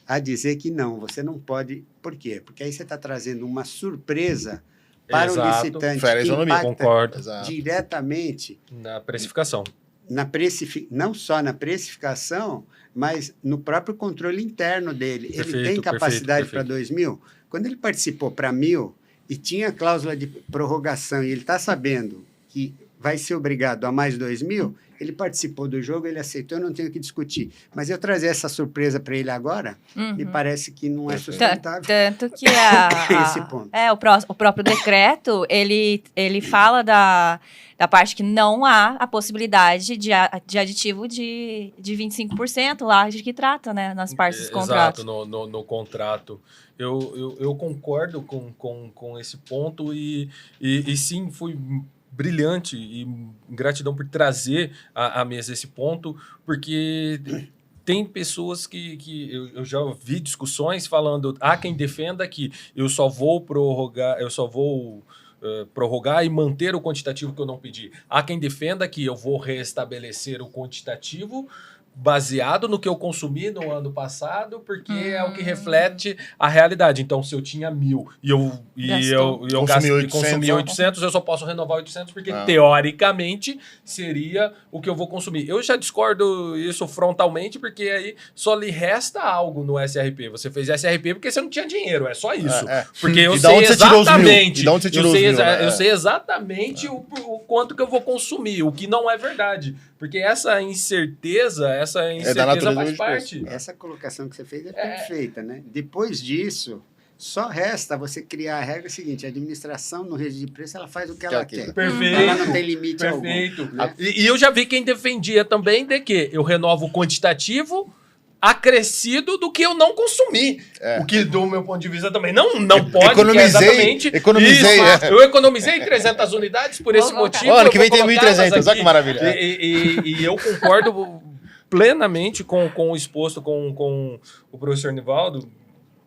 a dizer que não, você não pode. Por quê? Porque aí você está trazendo uma surpresa para Exato. o licitante Fere a que isonomia. impacta Concordo. Exato. diretamente Na precificação. não só na precificação, mas no próprio controle interno dele. Ele Perfeito, tem capacidade perfeito, para 2.000? Quando ele participou para 1.000 e tinha cláusula de prorrogação e ele está sabendo que vai ser obrigado a mais 2.000, ele participou do jogo, ele aceitou, eu não tenho que discutir. Mas eu trazer essa surpresa para ele agora, me parece que não é sustentável. Tanto que Esse ponto. o próprio decreto, ele fala da parte que não há a possibilidade de aditivo de 25% lá, de que trata, né, nas partes dos contratos. Exato, no contrato. Eu concordo com esse ponto e sim, fui brilhante e gratidão por trazer à mesa esse ponto, porque tem pessoas que eu já vi discussões falando, há quem defenda que eu só vou prorrogar e manter o quantitativo que eu não pedi. Há quem defenda que eu vou restabelecer o quantitativo baseado no que eu consumi no ano passado, porque é o que reflete a realidade. Então, se eu tinha 1.000 e eu consumi 800, eu só posso renovar 800 porque, teoricamente, seria o que eu vou consumir. Eu já discordo isso frontalmente, porque aí só lhe resta algo no SRP. Você fez SRP porque você não tinha dinheiro, é só isso. Porque eu sei exatamente. Eu sei exatamente o quanto que eu vou consumir, o que não é verdade. Porque essa incerteza faz parte. Essa colocação que você fez é perfeita, né? Depois disso, só resta você criar a regra seguinte: a administração no registro de preço ela faz o que ela quer. Perfeito. Ela não tem limite Perfeito. algum. Né? E eu já vi quem defendia também de que eu renovo o quantitativo acrescido do que eu não consumi. O que, do meu ponto de vista, também não pode. Economizei. Eu economizei 300 unidades por esse motivo. Ano que vem tem 1.300, olha que maravilha. E eu concordo plenamente com o exposto com o professor Nivaldo,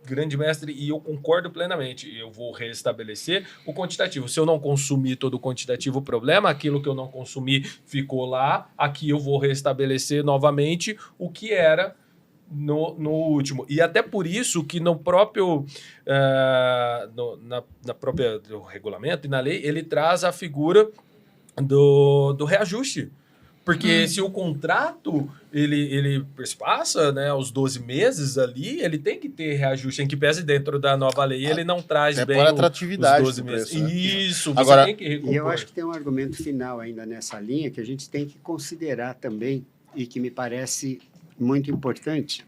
grande mestre, e eu concordo plenamente. Eu vou restabelecer o quantitativo. Se eu não consumir todo o quantitativo, o problema, aquilo que eu não consumi ficou lá, aqui eu vou restabelecer novamente o que era no último. E até por isso que no próprio na própria do regulamento e na lei, ele traz a figura do reajuste. Porque se o contrato ele passa, né, os 12 meses ali, ele tem que ter reajuste, em que pese dentro da nova lei, ele não traz bem por atratividade os 12 meses. Preço, né? Isso, Agora, você tem que recompor. E eu acho que tem um argumento final ainda nessa linha que a gente tem que considerar também e que me parece muito importante,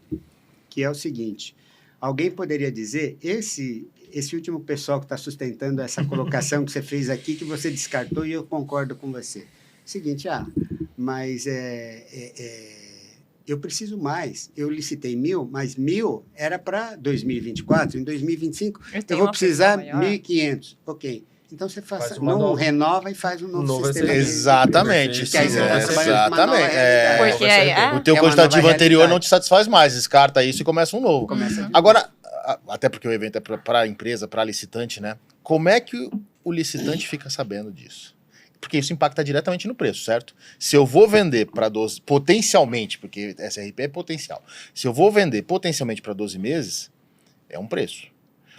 que é o seguinte: alguém poderia dizer, esse último pessoal que está sustentando essa colocação que você fez aqui, que você descartou, e eu concordo com você. Seguinte, mas eu preciso mais. Eu licitei 1.000, mas 1.000 era para 2024. Em 2025, eu vou precisar 1.500. Ok. Então, você renova e faz um novo sistema. Exatamente. Que aí você vai trabalhar uma nova realidade. O teu quantitativo anterior não te satisfaz mais. Descarta isso e começa um novo. Agora, até porque o evento é para a empresa, para licitante, né? Como é que o licitante fica sabendo disso? Porque isso impacta diretamente no preço, certo? Se eu vou vender para 12, potencialmente, porque SRP é potencial, se eu vou vender potencialmente para 12 meses, é um preço.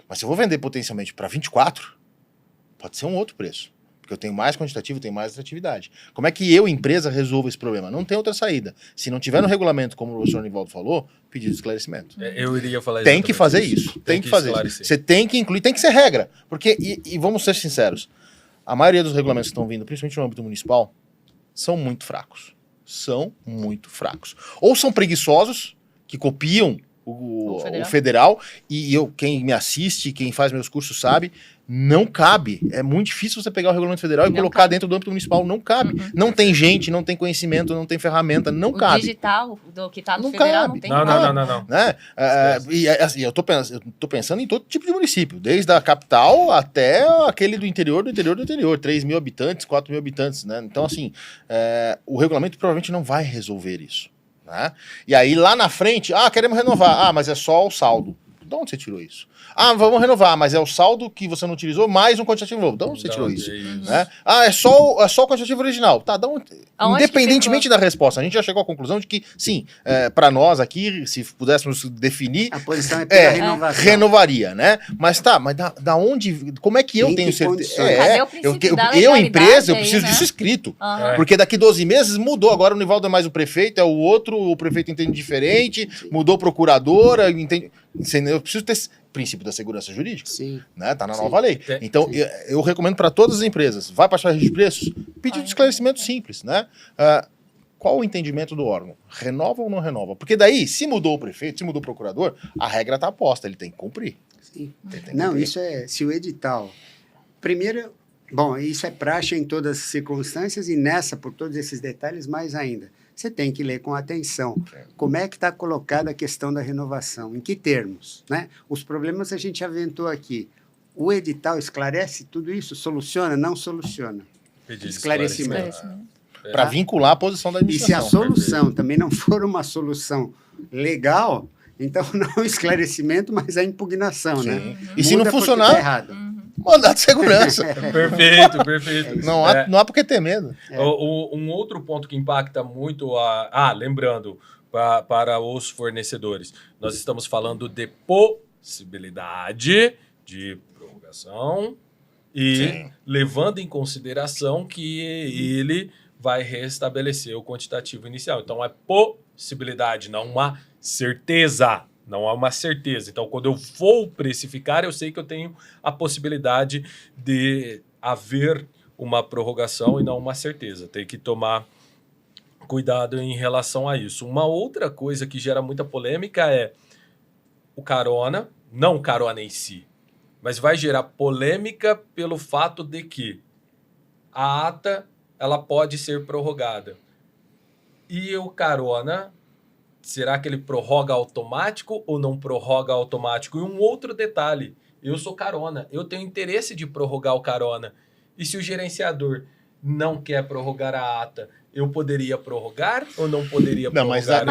Mas se eu vou vender potencialmente para 24, pode ser um outro preço. Porque eu tenho mais quantitativo, tenho mais atratividade. Como é que eu, empresa, resolvo esse problema? Não tem outra saída. Se não tiver no regulamento, como o professor Nivaldo falou, pedido de esclarecimento. Eu iria falar Tem que fazer isso. Tem que fazer esclarecer. isso. Você tem que incluir, tem que ser regra. Porque, e vamos ser sinceros, a maioria dos regulamentos que estão vindo, principalmente no âmbito municipal, são muito fracos. São muito fracos. Ou são preguiçosos, que copiam o federal, e quem me assiste, quem faz meus cursos sabe, não cabe. É muito difícil você pegar o regulamento federal e colocar dentro do âmbito municipal. Não cabe. Não tem gente, não tem conhecimento, não tem ferramenta, não cabe. O digital do que está no Não federal cabe. não tem. Não. Né? Assim, eu tô pensando em todo tipo de município, desde a capital até aquele do interior, 3 mil habitantes, 4 mil habitantes, né? Então, assim, o regulamento provavelmente não vai resolver isso. Né? E aí, lá na frente, queremos renovar. Mas é só o saldo. De onde você tirou isso? Vamos renovar, mas é o saldo que você não utilizou mais um quantitativo novo. De onde você tirou isso? Né? É só o quantitativo original. Tá, independentemente da resposta, a gente já chegou à conclusão de que, sim, para nós aqui, se pudéssemos definir... A posição é pela renovação. Renovaria, né? Mas da onde... Como é que eu tenho certeza? Cadê o princípio da Eu, legalidade empresa, eu aí, preciso né? disso escrito. Uhum. Porque daqui 12 meses mudou. Agora o Nivaldo é mais o prefeito, é o outro, o prefeito entende diferente, mudou a procuradora, entende... Eu preciso ter princípio da segurança jurídica. Sim. Né? Tá na nova lei. Então, eu recomendo para todas as empresas, vai para a registro de preços, pedido de esclarecimento simples, né? Qual o entendimento do órgão? Renova ou não renova? Porque daí, se mudou o prefeito, se mudou o procurador, a regra está posta, ele tem que cumprir. Sim. Ele tem que Não, cumprir. isso se o edital... Primeiro, isso é praxe em todas as circunstâncias e nessa, por todos esses detalhes, mais ainda. Você tem que ler com atenção como é que está colocada a questão da renovação, em que termos, né? Os problemas a gente aventou aqui. O edital esclarece tudo isso? Soluciona? Não soluciona. Esclarecimento. Para vincular a posição da E se a administração. solução também não for uma solução legal, então não esclarecimento, mas a impugnação, Sim. né? E se não Muda porque funcionar, tá errado. mandato de segurança. Perfeito. Não há por que ter medo. Um outro ponto que impacta muito lembrando, para os fornecedores, nós estamos falando de possibilidade de prorrogação e levando em consideração que ele vai restabelecer o quantitativo inicial. Então, é possibilidade, não uma certeza. Não há uma certeza. Então, quando eu vou precificar, eu sei que eu tenho a possibilidade de haver uma prorrogação e não uma certeza. Tem que tomar cuidado em relação a isso. Uma outra coisa que gera muita polêmica é o carona, não o carona em si, mas vai gerar polêmica pelo fato de que a ata ela pode ser prorrogada. E o carona... Será que ele prorroga automático ou não prorroga automático? E um outro detalhe, eu sou carona, eu tenho interesse de prorrogar o carona. E se o gerenciador não quer prorrogar a ata, eu poderia prorrogar ou não poderia prorrogar?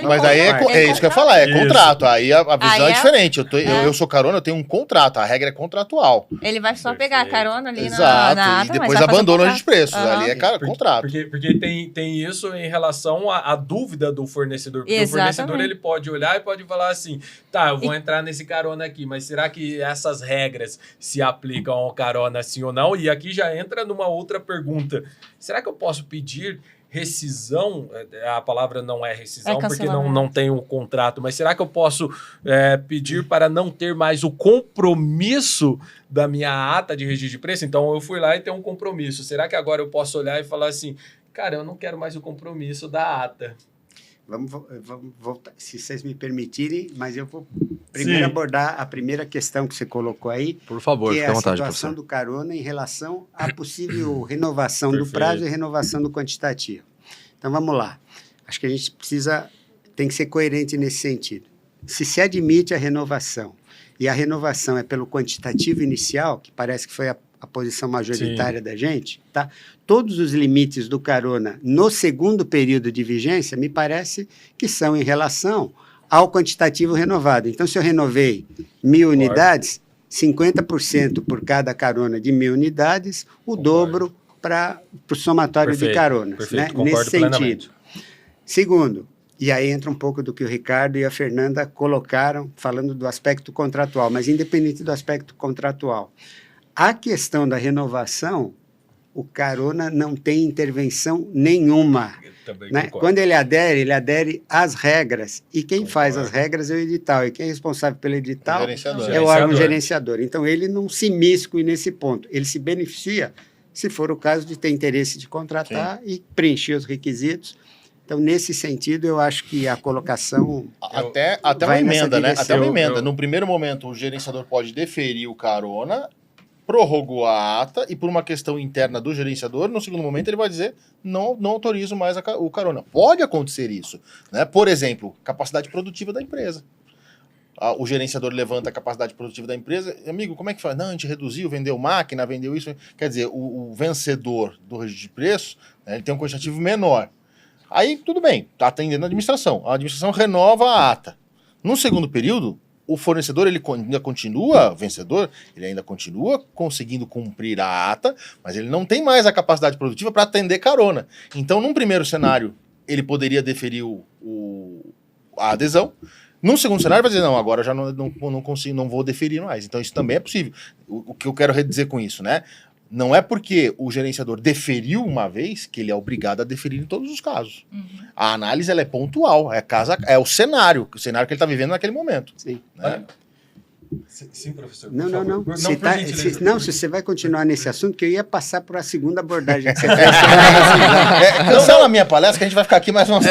Mas daí é isso que eu ia falar, é contrato. Aí a visão é diferente. Eu sou carona, eu tenho um contrato, a regra é contratual. Ele vai só pegar a carona ali Exato, na ata, e depois abandona os preços. Ali é contrato. Porque tem isso em relação à dúvida do fornecedor. Porque o fornecedor ele pode olhar e pode falar assim, tá, eu vou entrar nesse carona aqui, mas será que essas regras se aplicam ao carona sim ou não? E aqui já entra numa outra pergunta. Será que eu posso pedir rescisão? A palavra não é rescisão, porque não tem um contrato, mas será que eu posso pedir para não ter mais o compromisso da minha ata de registro de preço? Então eu fui lá e tenho um compromisso. Será que agora eu posso olhar e falar assim, cara, eu não quero mais o compromisso da ata? Vamos voltar, se vocês me permitirem, mas eu vou primeiro abordar a primeira questão que você colocou aí. Por favor, que fique é à vontade, a situação professor. do carona em relação à possível renovação do prazo e renovação do quantitativo. Então, vamos lá. Acho que a gente tem que ser coerente nesse sentido. Se admite a renovação, e a renovação é pelo quantitativo inicial, que parece que foi a posição majoritária da gente, tá? Todos os limites do carona no segundo período de vigência, me parece que são em relação ao quantitativo renovado. Então, se eu renovei 1.000 unidades, 50% por cada carona de 1.000 unidades, o dobro para o somatório de caronas. Perfeito, Né? Nesse sentido. Segundo, e aí entra um pouco do que o Ricardo e a Fernanda colocaram, falando do aspecto contratual, mas independente do aspecto contratual. A questão da renovação, o carona não tem intervenção nenhuma. Né? Quando ele adere às regras. E quem faz as regras é o edital. E quem é responsável pelo edital é o órgão gerenciador. Então, ele não se imiscui nesse ponto. Ele se beneficia, se for o caso, de ter interesse de contratar e preencher os requisitos. Então, nesse sentido, eu acho que a colocação... Até uma emenda, né? Até uma emenda. No primeiro momento, o gerenciador pode deferir o carona, prorrogou a ata e por uma questão interna do gerenciador, no segundo momento ele vai dizer não autorizo mais o carona. Pode acontecer isso, né? Por exemplo, capacidade produtiva da empresa. O gerenciador levanta a capacidade produtiva da empresa, amigo, como é que faz? Não, a gente reduziu, vendeu máquina, vendeu isso. Quer dizer, o vencedor do registro de preço, né, ele tem um quantitativo menor. Aí, tudo bem, está atendendo a administração renova a ata. No segundo período, o fornecedor ele ainda continua vencedor, ele ainda continua conseguindo cumprir a ata, mas ele não tem mais a capacidade produtiva para atender carona. Então, num primeiro cenário, ele poderia deferir a adesão. Num segundo cenário, vai dizer, não, agora eu já não consigo, não vou deferir mais. Então, isso também é possível. O que eu quero dizer com isso, né? Não é porque o gerenciador deferiu uma vez que ele é obrigado a deferir em todos os casos. Uhum. A análise ela é pontual, é o cenário que ele está vivendo naquele momento. Sim. Né? Sim, professor. Não, se você vai continuar nesse assunto, que eu ia passar para a segunda abordagem que você fez. Cancela a minha palestra, que a gente vai ficar aqui mais umas...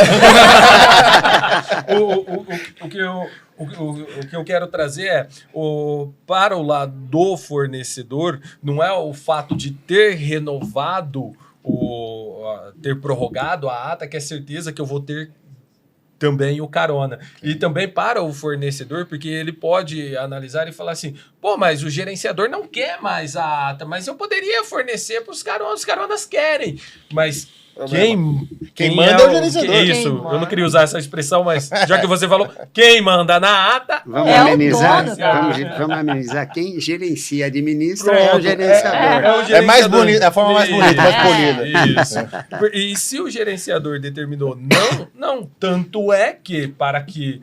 O que eu quero trazer é, para o lado do fornecedor, não é o fato de ter renovado, ter prorrogado a ata, que é certeza que eu vou ter também o carona. E também para o fornecedor, porque ele pode analisar e falar assim, pô, mas o gerenciador não quer mais a ata, mas eu poderia fornecer para os caronas querem. Mas quem manda é o gerenciador. Isso, eu não queria usar essa expressão, mas já que você falou, quem manda na ata vamos amenizar. Quem gerencia, administra é o gerenciador. É mais bonito, é a forma mais bonita, mais polida. Isso. E se o gerenciador determinou não, tanto é que para que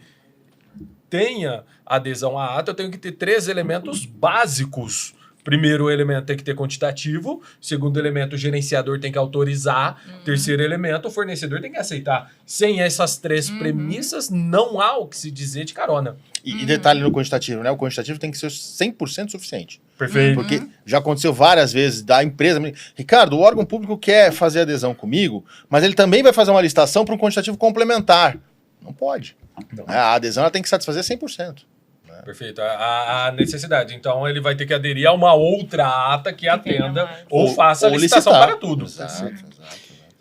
tenha adesão à ata, eu tenho que ter 3 elementos básicos. Primeiro elemento tem que ter quantitativo, segundo elemento o gerenciador tem que autorizar, terceiro elemento o fornecedor tem que aceitar. Sem essas 3 premissas, não há o que se dizer de carona. E detalhe no quantitativo, né? O quantitativo tem que ser 100% suficiente. Perfeito. Porque já aconteceu várias vezes da empresa... Ricardo, o órgão público quer fazer adesão comigo, mas ele também vai fazer uma licitação para um quantitativo complementar. Não pode. Não. A adesão ela tem que satisfazer 100%. Perfeito. A necessidade. Então, ele vai ter que aderir a uma outra ata que atenda ou faça a licitação para tudo. Exato.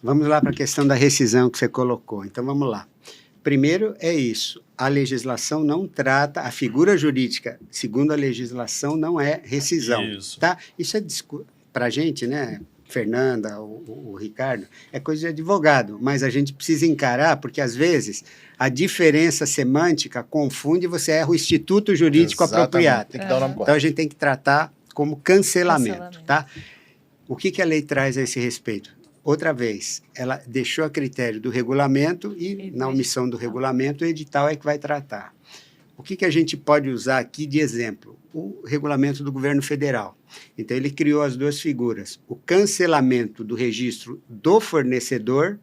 Vamos lá para a questão da rescisão que você colocou. Então, vamos lá. Primeiro é isso. A legislação não trata, a figura jurídica, segundo a legislação, não é rescisão. Isso. Tá? Isso é para a gente, né? Fernanda, o Ricardo, é coisa de advogado, mas a gente precisa encarar, porque às vezes a diferença semântica confunde e você erra o instituto jurídico apropriado. Tem que dar o nome correto. Então a gente tem que tratar como cancelamento. Tá? O que a lei traz a esse respeito? Outra vez, ela deixou a critério do regulamento e na omissão do regulamento, o edital é que vai tratar. O que a gente pode usar aqui de exemplo? O regulamento do governo federal. Então, ele criou as 2 figuras, o cancelamento do registro do fornecedor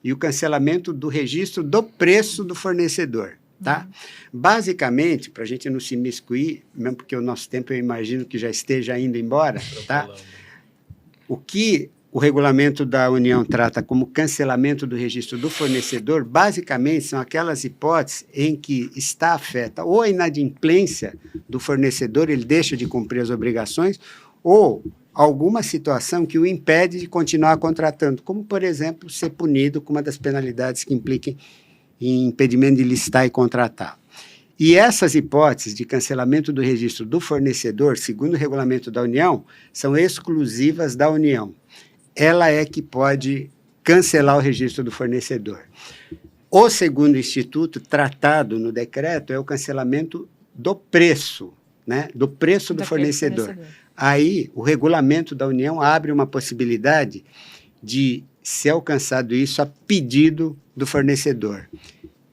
e o cancelamento do registro do preço do fornecedor. Tá? Basicamente, para a gente não se imiscuir, mesmo porque o nosso tempo eu imagino que já esteja indo embora, tá? O que o regulamento da União trata como cancelamento do registro do fornecedor, basicamente são aquelas hipóteses em que está afeta ou a inadimplência do fornecedor, ele deixa de cumprir as obrigações, ou alguma situação que o impede de continuar contratando, como, por exemplo, ser punido com uma das penalidades que impliquem em impedimento de licitar e contratar. E essas hipóteses de cancelamento do registro do fornecedor, segundo o regulamento da União, são exclusivas da União. Ela é que pode cancelar o registro do fornecedor. O segundo instituto tratado no decreto é o cancelamento do preço, né? Do preço do Daquele fornecedor. Aí, o regulamento da União abre uma possibilidade de ser alcançado isso a pedido do fornecedor.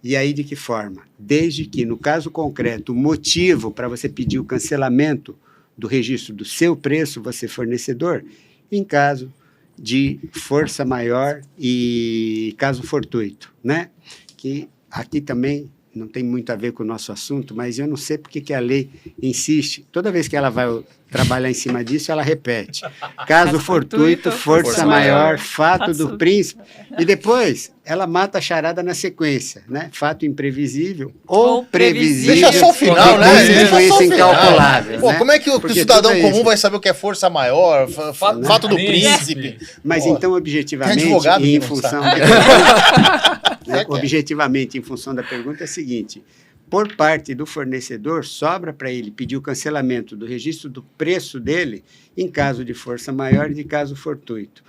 E aí, de que forma? Desde que, no caso concreto, o motivo para você pedir o cancelamento do registro do seu preço, você fornecedor, em caso de força maior e caso fortuito, né? Que aqui também não tem muito a ver com o nosso assunto, mas eu não sei porque que a lei insiste. Toda vez que ela vai trabalhar em cima disso, ela repete. Caso fortuito, força maior, fato do príncipe. E depois, ela mata a charada na sequência, né? Fato imprevisível ou previsível. Deixa só o final, né? Consequência incalculável. Pô, né? como é que o Porque cidadão tudo é comum isso. vai saber o que é força maior, fato do príncipe? Mas Pô, então, tem objetivamente, advogado e que em não função sabe. da pergunta, né, Será que é? objetivamente, em função da pergunta, é a seguinte: por parte do fornecedor, sobra para ele pedir o cancelamento do registro do preço dele em caso de força maior e de caso fortuito.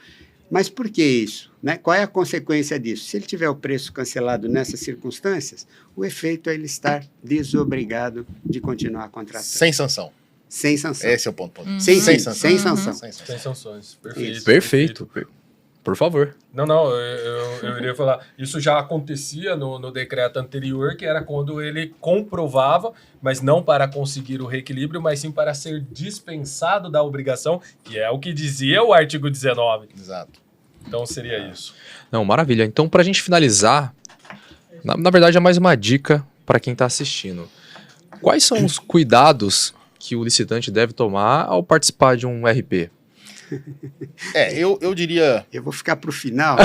Mas por que isso? Né? Qual é a consequência disso? Se ele tiver o preço cancelado nessas circunstâncias, o efeito é ele estar desobrigado de continuar contratando. Sem sanção. Sem sanção. Esse é o ponto. Sem Sem sanção. sanção. Sem sanção. Sem sanção. Sem sanções. Perfeito. Isso. Perfeito. Por favor. Não, eu iria falar. Isso já acontecia no decreto anterior, que era quando ele comprovava, mas não para conseguir o reequilíbrio, mas sim para ser dispensado da obrigação, que é o que dizia o artigo 19. Exato. Então seria isso. Não, maravilha. Então, para a gente finalizar, na verdade é mais uma dica para quem está assistindo. Quais são os cuidados que o licitante deve tomar ao participar de um RP? Eu diria... Eu vou ficar para o final.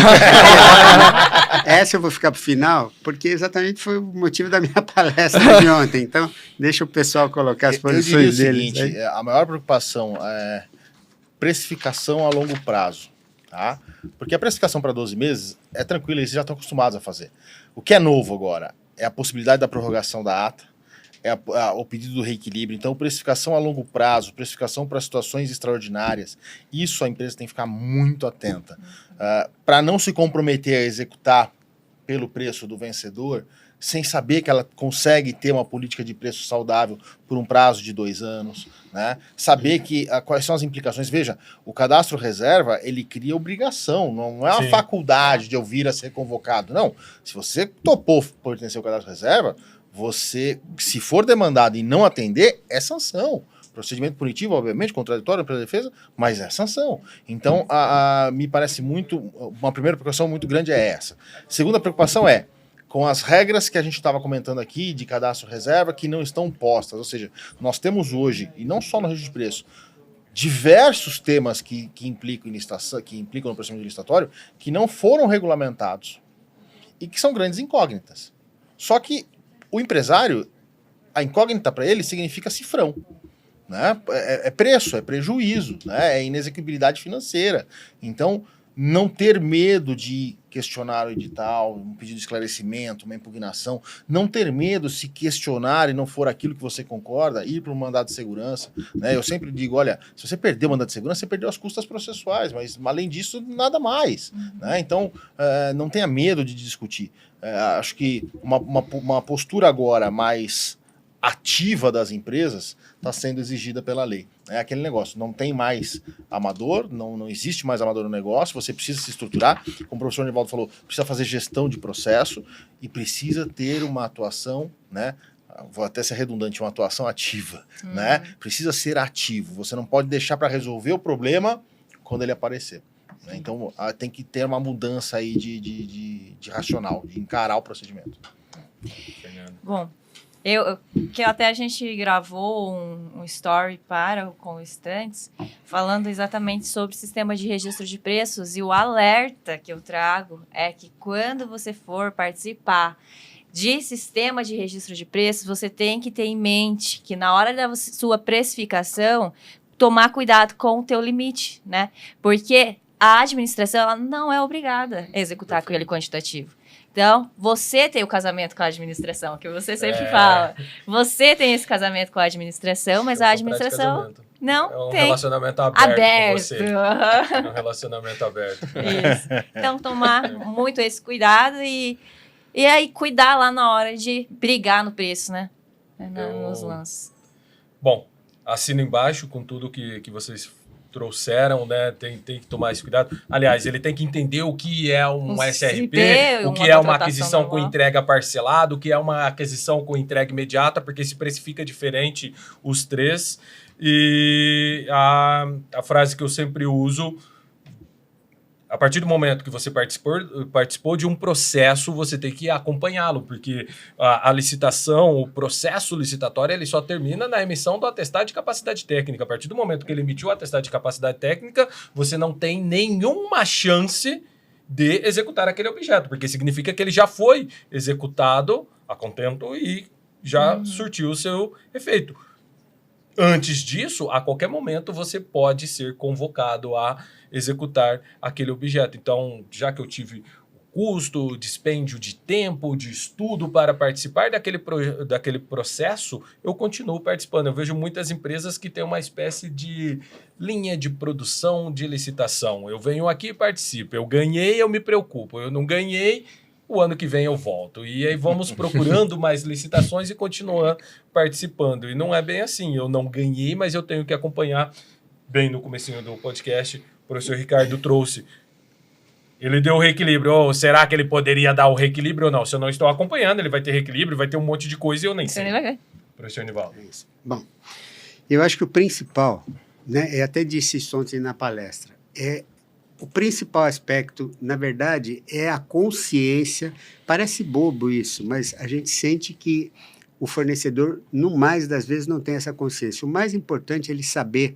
Essa eu vou ficar para o final, porque exatamente foi o motivo da minha palestra de ontem. Então, deixa o pessoal colocar as Eu diria o posições deles. seguinte, a maior preocupação é precificação a longo prazo, tá? Porque a precificação para 12 meses é tranquila, eles já estão acostumados a fazer. O que é novo agora é a possibilidade da prorrogação da ata, o pedido do reequilíbrio. Então, precificação a longo prazo, precificação para situações extraordinárias, isso a empresa tem que ficar muito atenta. Para não se comprometer a executar pelo preço do vencedor, sem saber que ela consegue ter uma política de preço saudável por um prazo de 2 anos, né? Saber quais são as implicações. Veja, o cadastro reserva, ele cria obrigação, não é uma faculdade de eu vir a ser convocado. Não, se você topou pertencer ao cadastro reserva, você, se for demandado e não atender, é sanção. Procedimento punitivo, obviamente, contraditório para a defesa, mas é sanção. Então, me parece muito... Uma primeira preocupação muito grande é essa. Segunda preocupação é com as regras que a gente estava comentando aqui de cadastro reserva que não estão postas. Ou seja, nós temos hoje, e não só no registro de preço, diversos temas que implicam em licitação, que implicam no procedimento licitatório, que não foram regulamentados e que são grandes incógnitas. Só que o empresário, a incógnita para ele significa cifrão, né? É preço, é prejuízo, né? É inexequibilidade financeira. Então, não ter medo de questionar o edital, um pedido de esclarecimento, uma impugnação, não ter medo se questionar e não for aquilo que você concorda, ir para um mandado de segurança, né? Eu sempre digo, olha, se você perdeu o mandado de segurança, você perdeu as custas processuais, mas além disso, nada mais, né? Então, não tenha medo de discutir. Acho que uma postura agora mais ativa das empresas está sendo exigida pela lei. É aquele negócio, não tem mais amador, não existe mais amador no negócio, você precisa se estruturar, como o professor Nivaldo falou, precisa fazer gestão de processo e precisa ter uma atuação, né? Vou até ser redundante, uma atuação ativa, né? Precisa ser ativo, você não pode deixar para resolver o problema quando ele aparecer. Né? Então, tem que ter uma mudança aí de racional, de encarar o procedimento. Bom, que até a gente gravou um story para o Constantes, falando exatamente sobre o sistema de registro de preços, e o alerta que eu trago é que quando você for participar de sistema de registro de preços, você tem que ter em mente que na hora da sua precificação, tomar cuidado com o teu limite, né? Porque a administração ela não é obrigada a executar aquele quantitativo. Então, você tem o casamento com a administração, que você sempre fala. Você tem esse casamento com a administração, mas a administração não tem. É um relacionamento aberto com você. Uhum. É um relacionamento aberto. Isso. Então, tomar muito esse cuidado e E aí, cuidar lá na hora de brigar no preço, né? Nos lances. Bom, assino embaixo com tudo que vocês trouxeram, né? Tem que tomar esse cuidado. Aliás, ele tem que entender o que é um SRP, o que é uma aquisição com entrega parcelada, o que é uma aquisição com entrega imediata, porque se precifica diferente os três. E a frase que eu sempre uso: a partir do momento que você participou de um processo, você tem que acompanhá-lo, porque a licitação, o processo licitatório, ele só termina na emissão do atestado de capacidade técnica. A partir do momento que ele emitiu o atestado de capacidade técnica, você não tem nenhuma chance de executar aquele objeto, porque significa que ele já foi executado a contento e já surtiu o seu efeito. Antes disso, a qualquer momento, você pode ser convocado a executar aquele objeto. Então, já que eu tive o custo, dispêndio de tempo, de estudo para participar daquele processo, eu continuo participando. Eu vejo muitas empresas que têm uma espécie de linha de produção de licitação. Eu venho aqui e participo. Eu ganhei, eu me preocupo. Eu não ganhei, o ano que vem eu volto. E aí vamos procurando mais licitações e continuando participando. E não é bem assim. Eu não ganhei, mas eu tenho que acompanhar. Bem no comecinho do podcast, o professor Ricardo trouxe. Ele deu o reequilíbrio. Ou será que ele poderia dar o reequilíbrio ou não? Se eu não estou acompanhando, ele vai ter reequilíbrio, vai ter um monte de coisa e eu nem sei. Professor Nivaldo. Bom, eu acho que o principal, né, eu até disse isso ontem na palestra, o principal aspecto, na verdade, é a consciência. Parece bobo isso, mas a gente sente que o fornecedor, no mais das vezes, não tem essa consciência. O mais importante é ele saber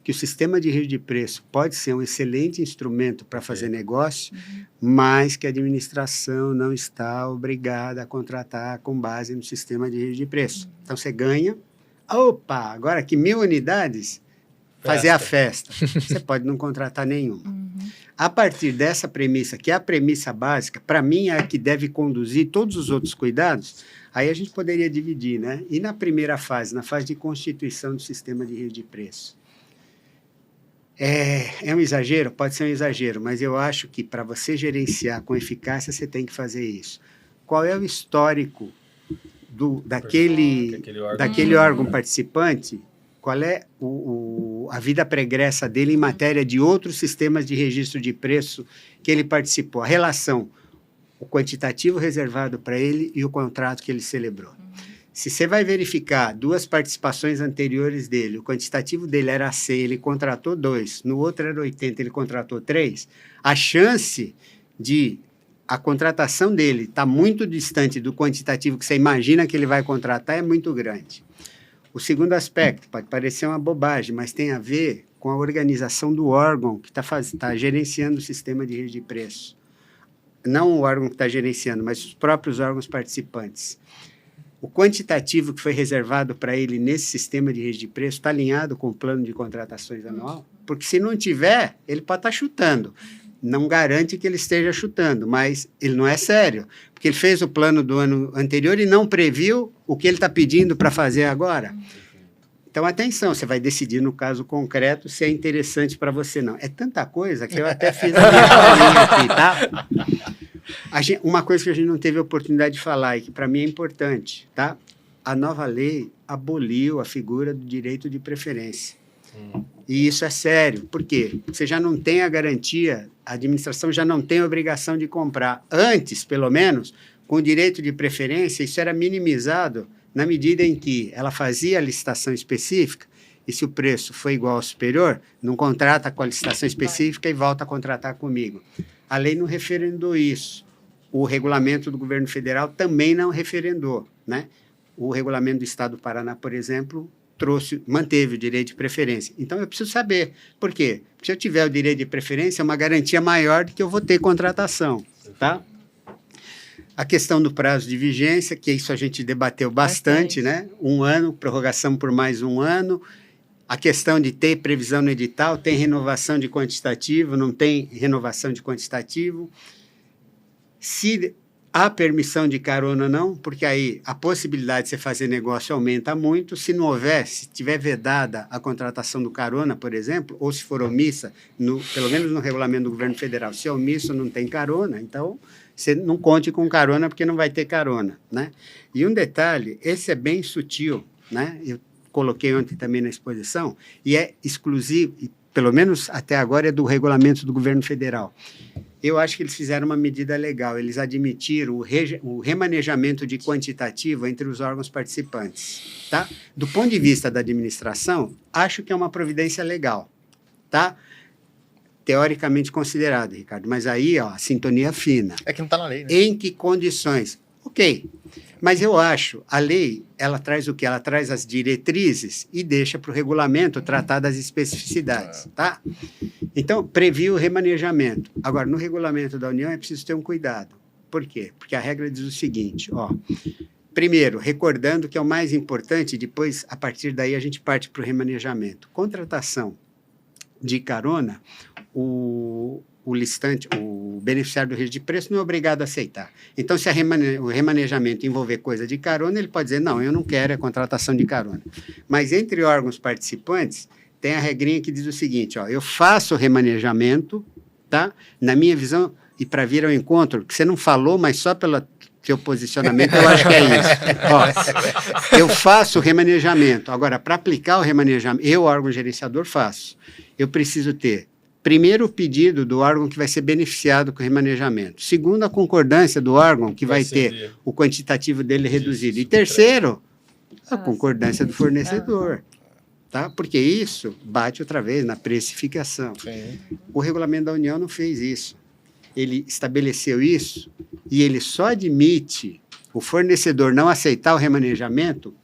que o sistema de rede de preço pode ser um excelente instrumento para fazer negócio, mas que a administração não está obrigada a contratar com base no sistema de rede de preço. Então, você ganha, opa, agora que 1.000 unidades, fazer a festa. Você pode não contratar nenhuma. A partir dessa premissa, que é a premissa básica, para mim é a que deve conduzir todos os outros cuidados, aí a gente poderia dividir, né? E na primeira fase, na fase de constituição do sistema de rede de preço, é um exagero? Pode ser um exagero, mas eu acho que para você gerenciar com eficácia, você tem que fazer isso. Qual é o histórico daquele órgão participante? Qual é a vida pregressa dele em matéria de outros sistemas de registro de preço que ele participou? A relação, o quantitativo reservado para ele e o contrato que ele celebrou. Se você vai verificar duas participações anteriores dele, o quantitativo dele era 100, ele contratou 2, no outro era 80, ele contratou 3, a chance de a contratação dele estar muito distante do quantitativo que você imagina que ele vai contratar é muito grande. O segundo aspecto, pode parecer uma bobagem, mas tem a ver com a organização do órgão que está gerenciando o sistema de rede de preço. Não o órgão que está gerenciando, mas os próprios órgãos participantes. O quantitativo que foi reservado para ele nesse sistema de rede de preço está alinhado com o plano de contratações anual? Porque se não tiver, ele pode estar chutando. Não garante que ele esteja chutando, mas ele não é sério, porque ele fez o plano do ano anterior e não previu o que ele está pedindo para fazer agora. Então, atenção, você vai decidir no caso concreto se é interessante para você, não. É tanta coisa que eu até fiz a minha linha aqui, tá? Uma coisa que a gente não teve a oportunidade de falar e que para mim é importante, tá? A nova lei aboliu a figura do direito de preferência. E isso é sério. Por quê? Você já não tem a garantia, a administração já não tem a obrigação de comprar. Antes, pelo menos, com o direito de preferência, isso era minimizado na medida em que ela fazia a licitação específica e se o preço foi igual ao superior, não contrata com a licitação específica e volta a contratar comigo. A lei não referendou isso. O regulamento do governo federal também não referendou, né? O regulamento do Estado do Paraná, por exemplo, manteve o direito de preferência. Então, eu preciso saber. Por quê? Porque se eu tiver o direito de preferência, é uma garantia maior de que eu vou ter contratação, tá? A questão do prazo de vigência, que isso a gente debateu bastante, né? 1 ano, prorrogação por mais 1 ano. A questão de ter previsão no edital, tem renovação de quantitativo, não tem renovação de quantitativo. Se há permissão de carona ou não, porque aí a possibilidade de você fazer negócio aumenta muito. Se não houver, se tiver vedada a contratação do carona, por exemplo, ou se for omissa, pelo menos no regulamento do governo federal, se é omisso não tem carona, então você não conte com carona porque não vai ter carona, né? E um detalhe, esse é bem sutil, né? Eu coloquei ontem também na exposição, e é exclusivo, e pelo menos até agora é do regulamento do governo federal. Eu acho que eles fizeram uma medida legal, eles admitiram o remanejamento de quantitativo entre os órgãos participantes, tá? Do ponto de vista da administração, acho que é uma providência legal, tá? Teoricamente considerado, Ricardo, mas aí, ó, a sintonia fina. É que não está na lei, né? Em que condições? Ok, mas eu acho, a lei, ela traz o quê? Ela traz as diretrizes e deixa para o regulamento tratar das especificidades, tá? Então, previu o remanejamento. Agora, no regulamento da União é preciso ter um cuidado. Por quê? Porque a regra diz o seguinte, ó, primeiro, recordando que é o mais importante, depois, a partir daí, a gente parte para o remanejamento. Contratação de carona, o listante, o beneficiário do registro de preço não é obrigado a aceitar. Então, se o remanejamento envolver coisa de carona, ele pode dizer, não, eu não quero a contratação de carona. Mas entre órgãos participantes, tem a regrinha que diz o seguinte, ó, eu faço o remanejamento, tá? Na minha visão, e para vir ao encontro, que você não falou, mas só pelo seu posicionamento, eu acho que é isso. Ó, eu faço o remanejamento. Agora, para aplicar o remanejamento, eu, órgão gerenciador, faço. Eu preciso ter, primeiro, o pedido do órgão que vai ser beneficiado com o remanejamento. Segundo, a concordância do órgão que vai ter o quantitativo dele reduzido. E terceiro, a concordância do fornecedor. Tá? Porque isso bate outra vez na precificação. Sim. O regulamento da União não fez isso. Ele estabeleceu isso e ele só admite o fornecedor não aceitar o remanejamento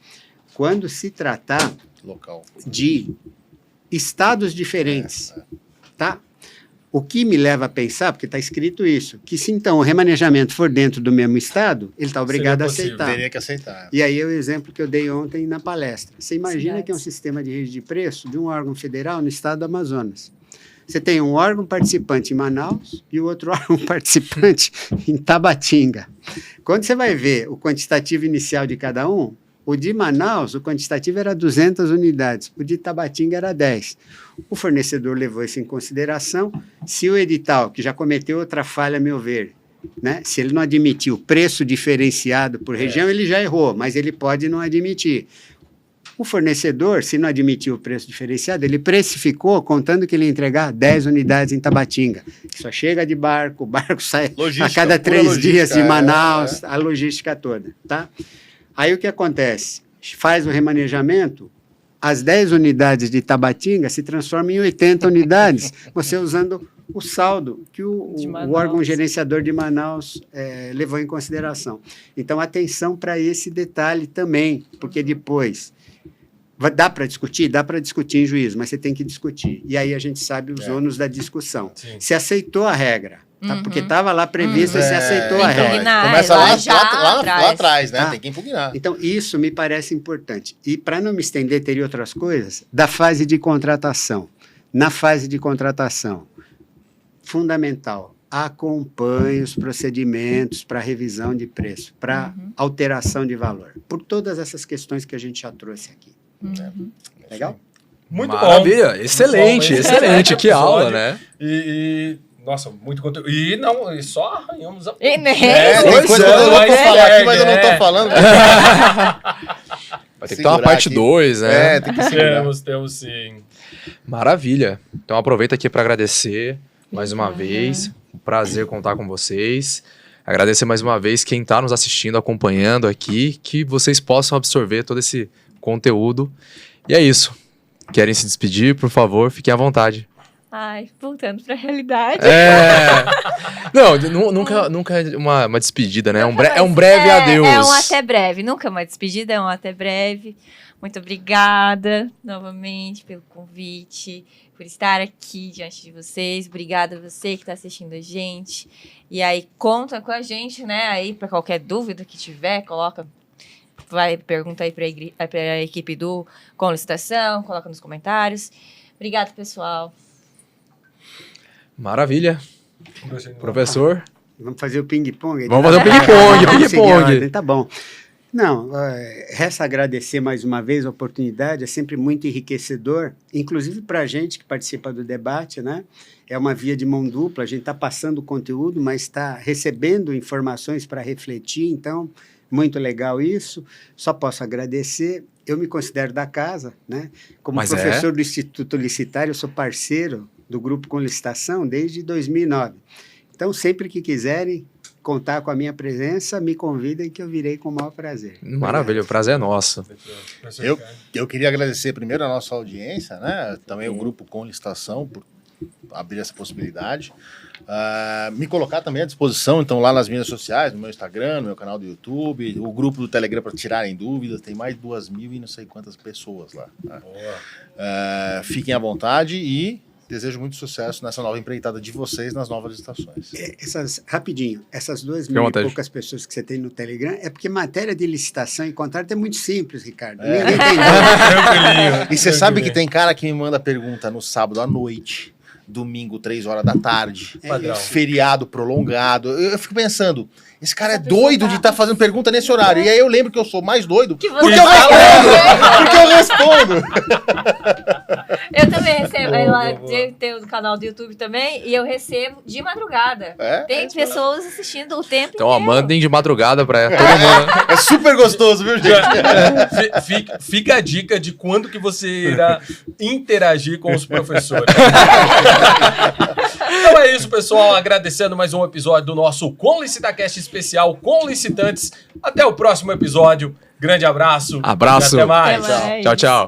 quando se tratar Local. de estados diferentes. Tá? O que me leva a pensar, porque está escrito isso, que se então o remanejamento for dentro do mesmo estado, ele está obrigado a aceitar. Teria que aceitar. E aí é o exemplo que eu dei ontem na palestra. Você imagina Cidades. que é um sistema de rede de preço de um órgão federal no estado do Amazonas. Você tem um órgão participante em Manaus e o outro órgão participante em Tabatinga. Quando você vai ver o quantitativo inicial de cada um, o de Manaus, o quantitativo era 200 unidades, o de Tabatinga era 10. O fornecedor levou isso em consideração. Se o edital, que já cometeu outra falha, a meu ver, né? Se ele não admitiu o preço diferenciado por região, ele já errou, mas ele pode não admitir. O fornecedor, se não admitiu o preço diferenciado, ele precificou contando que ele ia entregar 10 unidades em Tabatinga. Só chega de barco, o barco sai Logística, a cada pura 3 dias de logística, Manaus, a logística toda, tá? Aí o que acontece? Faz o remanejamento, as 10 unidades de Tabatinga se transformam em 80 unidades, você usando o saldo que o órgão gerenciador de Manaus levou em consideração. Então, atenção para esse detalhe também, porque depois... Dá para discutir? Dá para discutir em juízo, mas você tem que discutir. E aí a gente sabe os ônus da discussão. Sim. Se aceitou a regra, tá? Porque estava lá previsto e se aceitou a Tem que regra. impugnar, Começa lá lá atrás, né? Tá. Tem que impugnar. Então, isso me parece importante. E para não me estender, teria outras coisas, da fase de contratação. Na fase de contratação, fundamental, acompanhe os procedimentos para revisão de preço, para alteração de valor, por todas essas questões que a gente já trouxe aqui. Legal? Muito Maravilha, bom. excelente, Muito bom. excelente, que Episódio. aula, né? Nossa, muito conteúdo. E só arranhamos a... E nem Tem Pois coisa é, que eu não mas vou falar aqui, perde, mas eu não tô falando. Vai ter que ter uma Segurar parte aqui. 2, né? É, tem que segurar. Temos sim. Maravilha. Então aproveita aqui para agradecer mais uma vez. Um prazer contar com vocês. Agradecer mais uma vez quem está nos assistindo, acompanhando aqui, que vocês possam absorver todo esse conteúdo. E é isso. Querem se despedir? Por favor, fiquem à vontade. Ai, voltando pra realidade. Nunca é uma despedida, né? É um breve adeus. É um até breve. Nunca uma despedida, é um até breve. Muito obrigada novamente pelo convite, por estar aqui diante de vocês. Obrigada a você que está assistindo a gente. E aí, conta com a gente, né? Aí, para qualquer dúvida que tiver, pergunta aí para a equipe do Com Licitação, coloca nos comentários. Obrigada, pessoal. Maravilha. Professor? Vamos fazer o ping-pong? Vamos fazer o ping-pong, Vamos seguir a ping-pong. ordem, tá bom. Não, resta agradecer mais uma vez a oportunidade, é sempre muito enriquecedor, inclusive para a gente que participa do debate, né? é uma via de mão dupla, a gente está passando conteúdo, mas está recebendo informações para refletir, então, muito legal isso, só posso agradecer. Eu me considero da casa, né? Como Mas professor do Instituto Licitário, eu sou parceiro do Grupo com Licitação desde 2009. Então, sempre que quiserem contar com a minha presença, me convidem que eu virei com o maior prazer. Maravilha, o prazer é nosso. Eu queria agradecer primeiro a nossa audiência, né? Também o Grupo com Licitação por abrir essa possibilidade. Me colocar também à disposição, então, lá nas mídias sociais, no meu Instagram, no meu canal do YouTube, o grupo do Telegram para tirarem dúvidas, tem mais de 2.000 e não sei quantas pessoas lá. Tá? Fiquem à vontade e desejo muito sucesso nessa nova empreitada de vocês nas novas licitações. Rapidinho, essas 2.000 e poucas pessoas que você tem no Telegram, é porque matéria de licitação e contrato é muito simples, Ricardo. Ninguém tem Tranquilinho. E você sabe que tem cara que me manda pergunta no sábado à noite, domingo, 3 horas da tarde, feriado prolongado. Eu fico pensando, esse cara é doido de estar fazendo pergunta nesse horário. E aí eu lembro que eu sou mais doido porque eu respondo. Eu também recebo. Tem o canal do YouTube também e eu recebo de madrugada. Tem pessoas assistindo o tempo então, inteiro. mandem de madrugada para todo mundo. É super gostoso, viu, gente? Fica a dica de quando que você irá interagir com os professores. Então é isso, pessoal. Agradecendo mais um episódio do nosso Com Licitacast especial com licitantes. Até o próximo episódio. Grande abraço. Abraço. E até mais. Até mais. Tchau, tchau.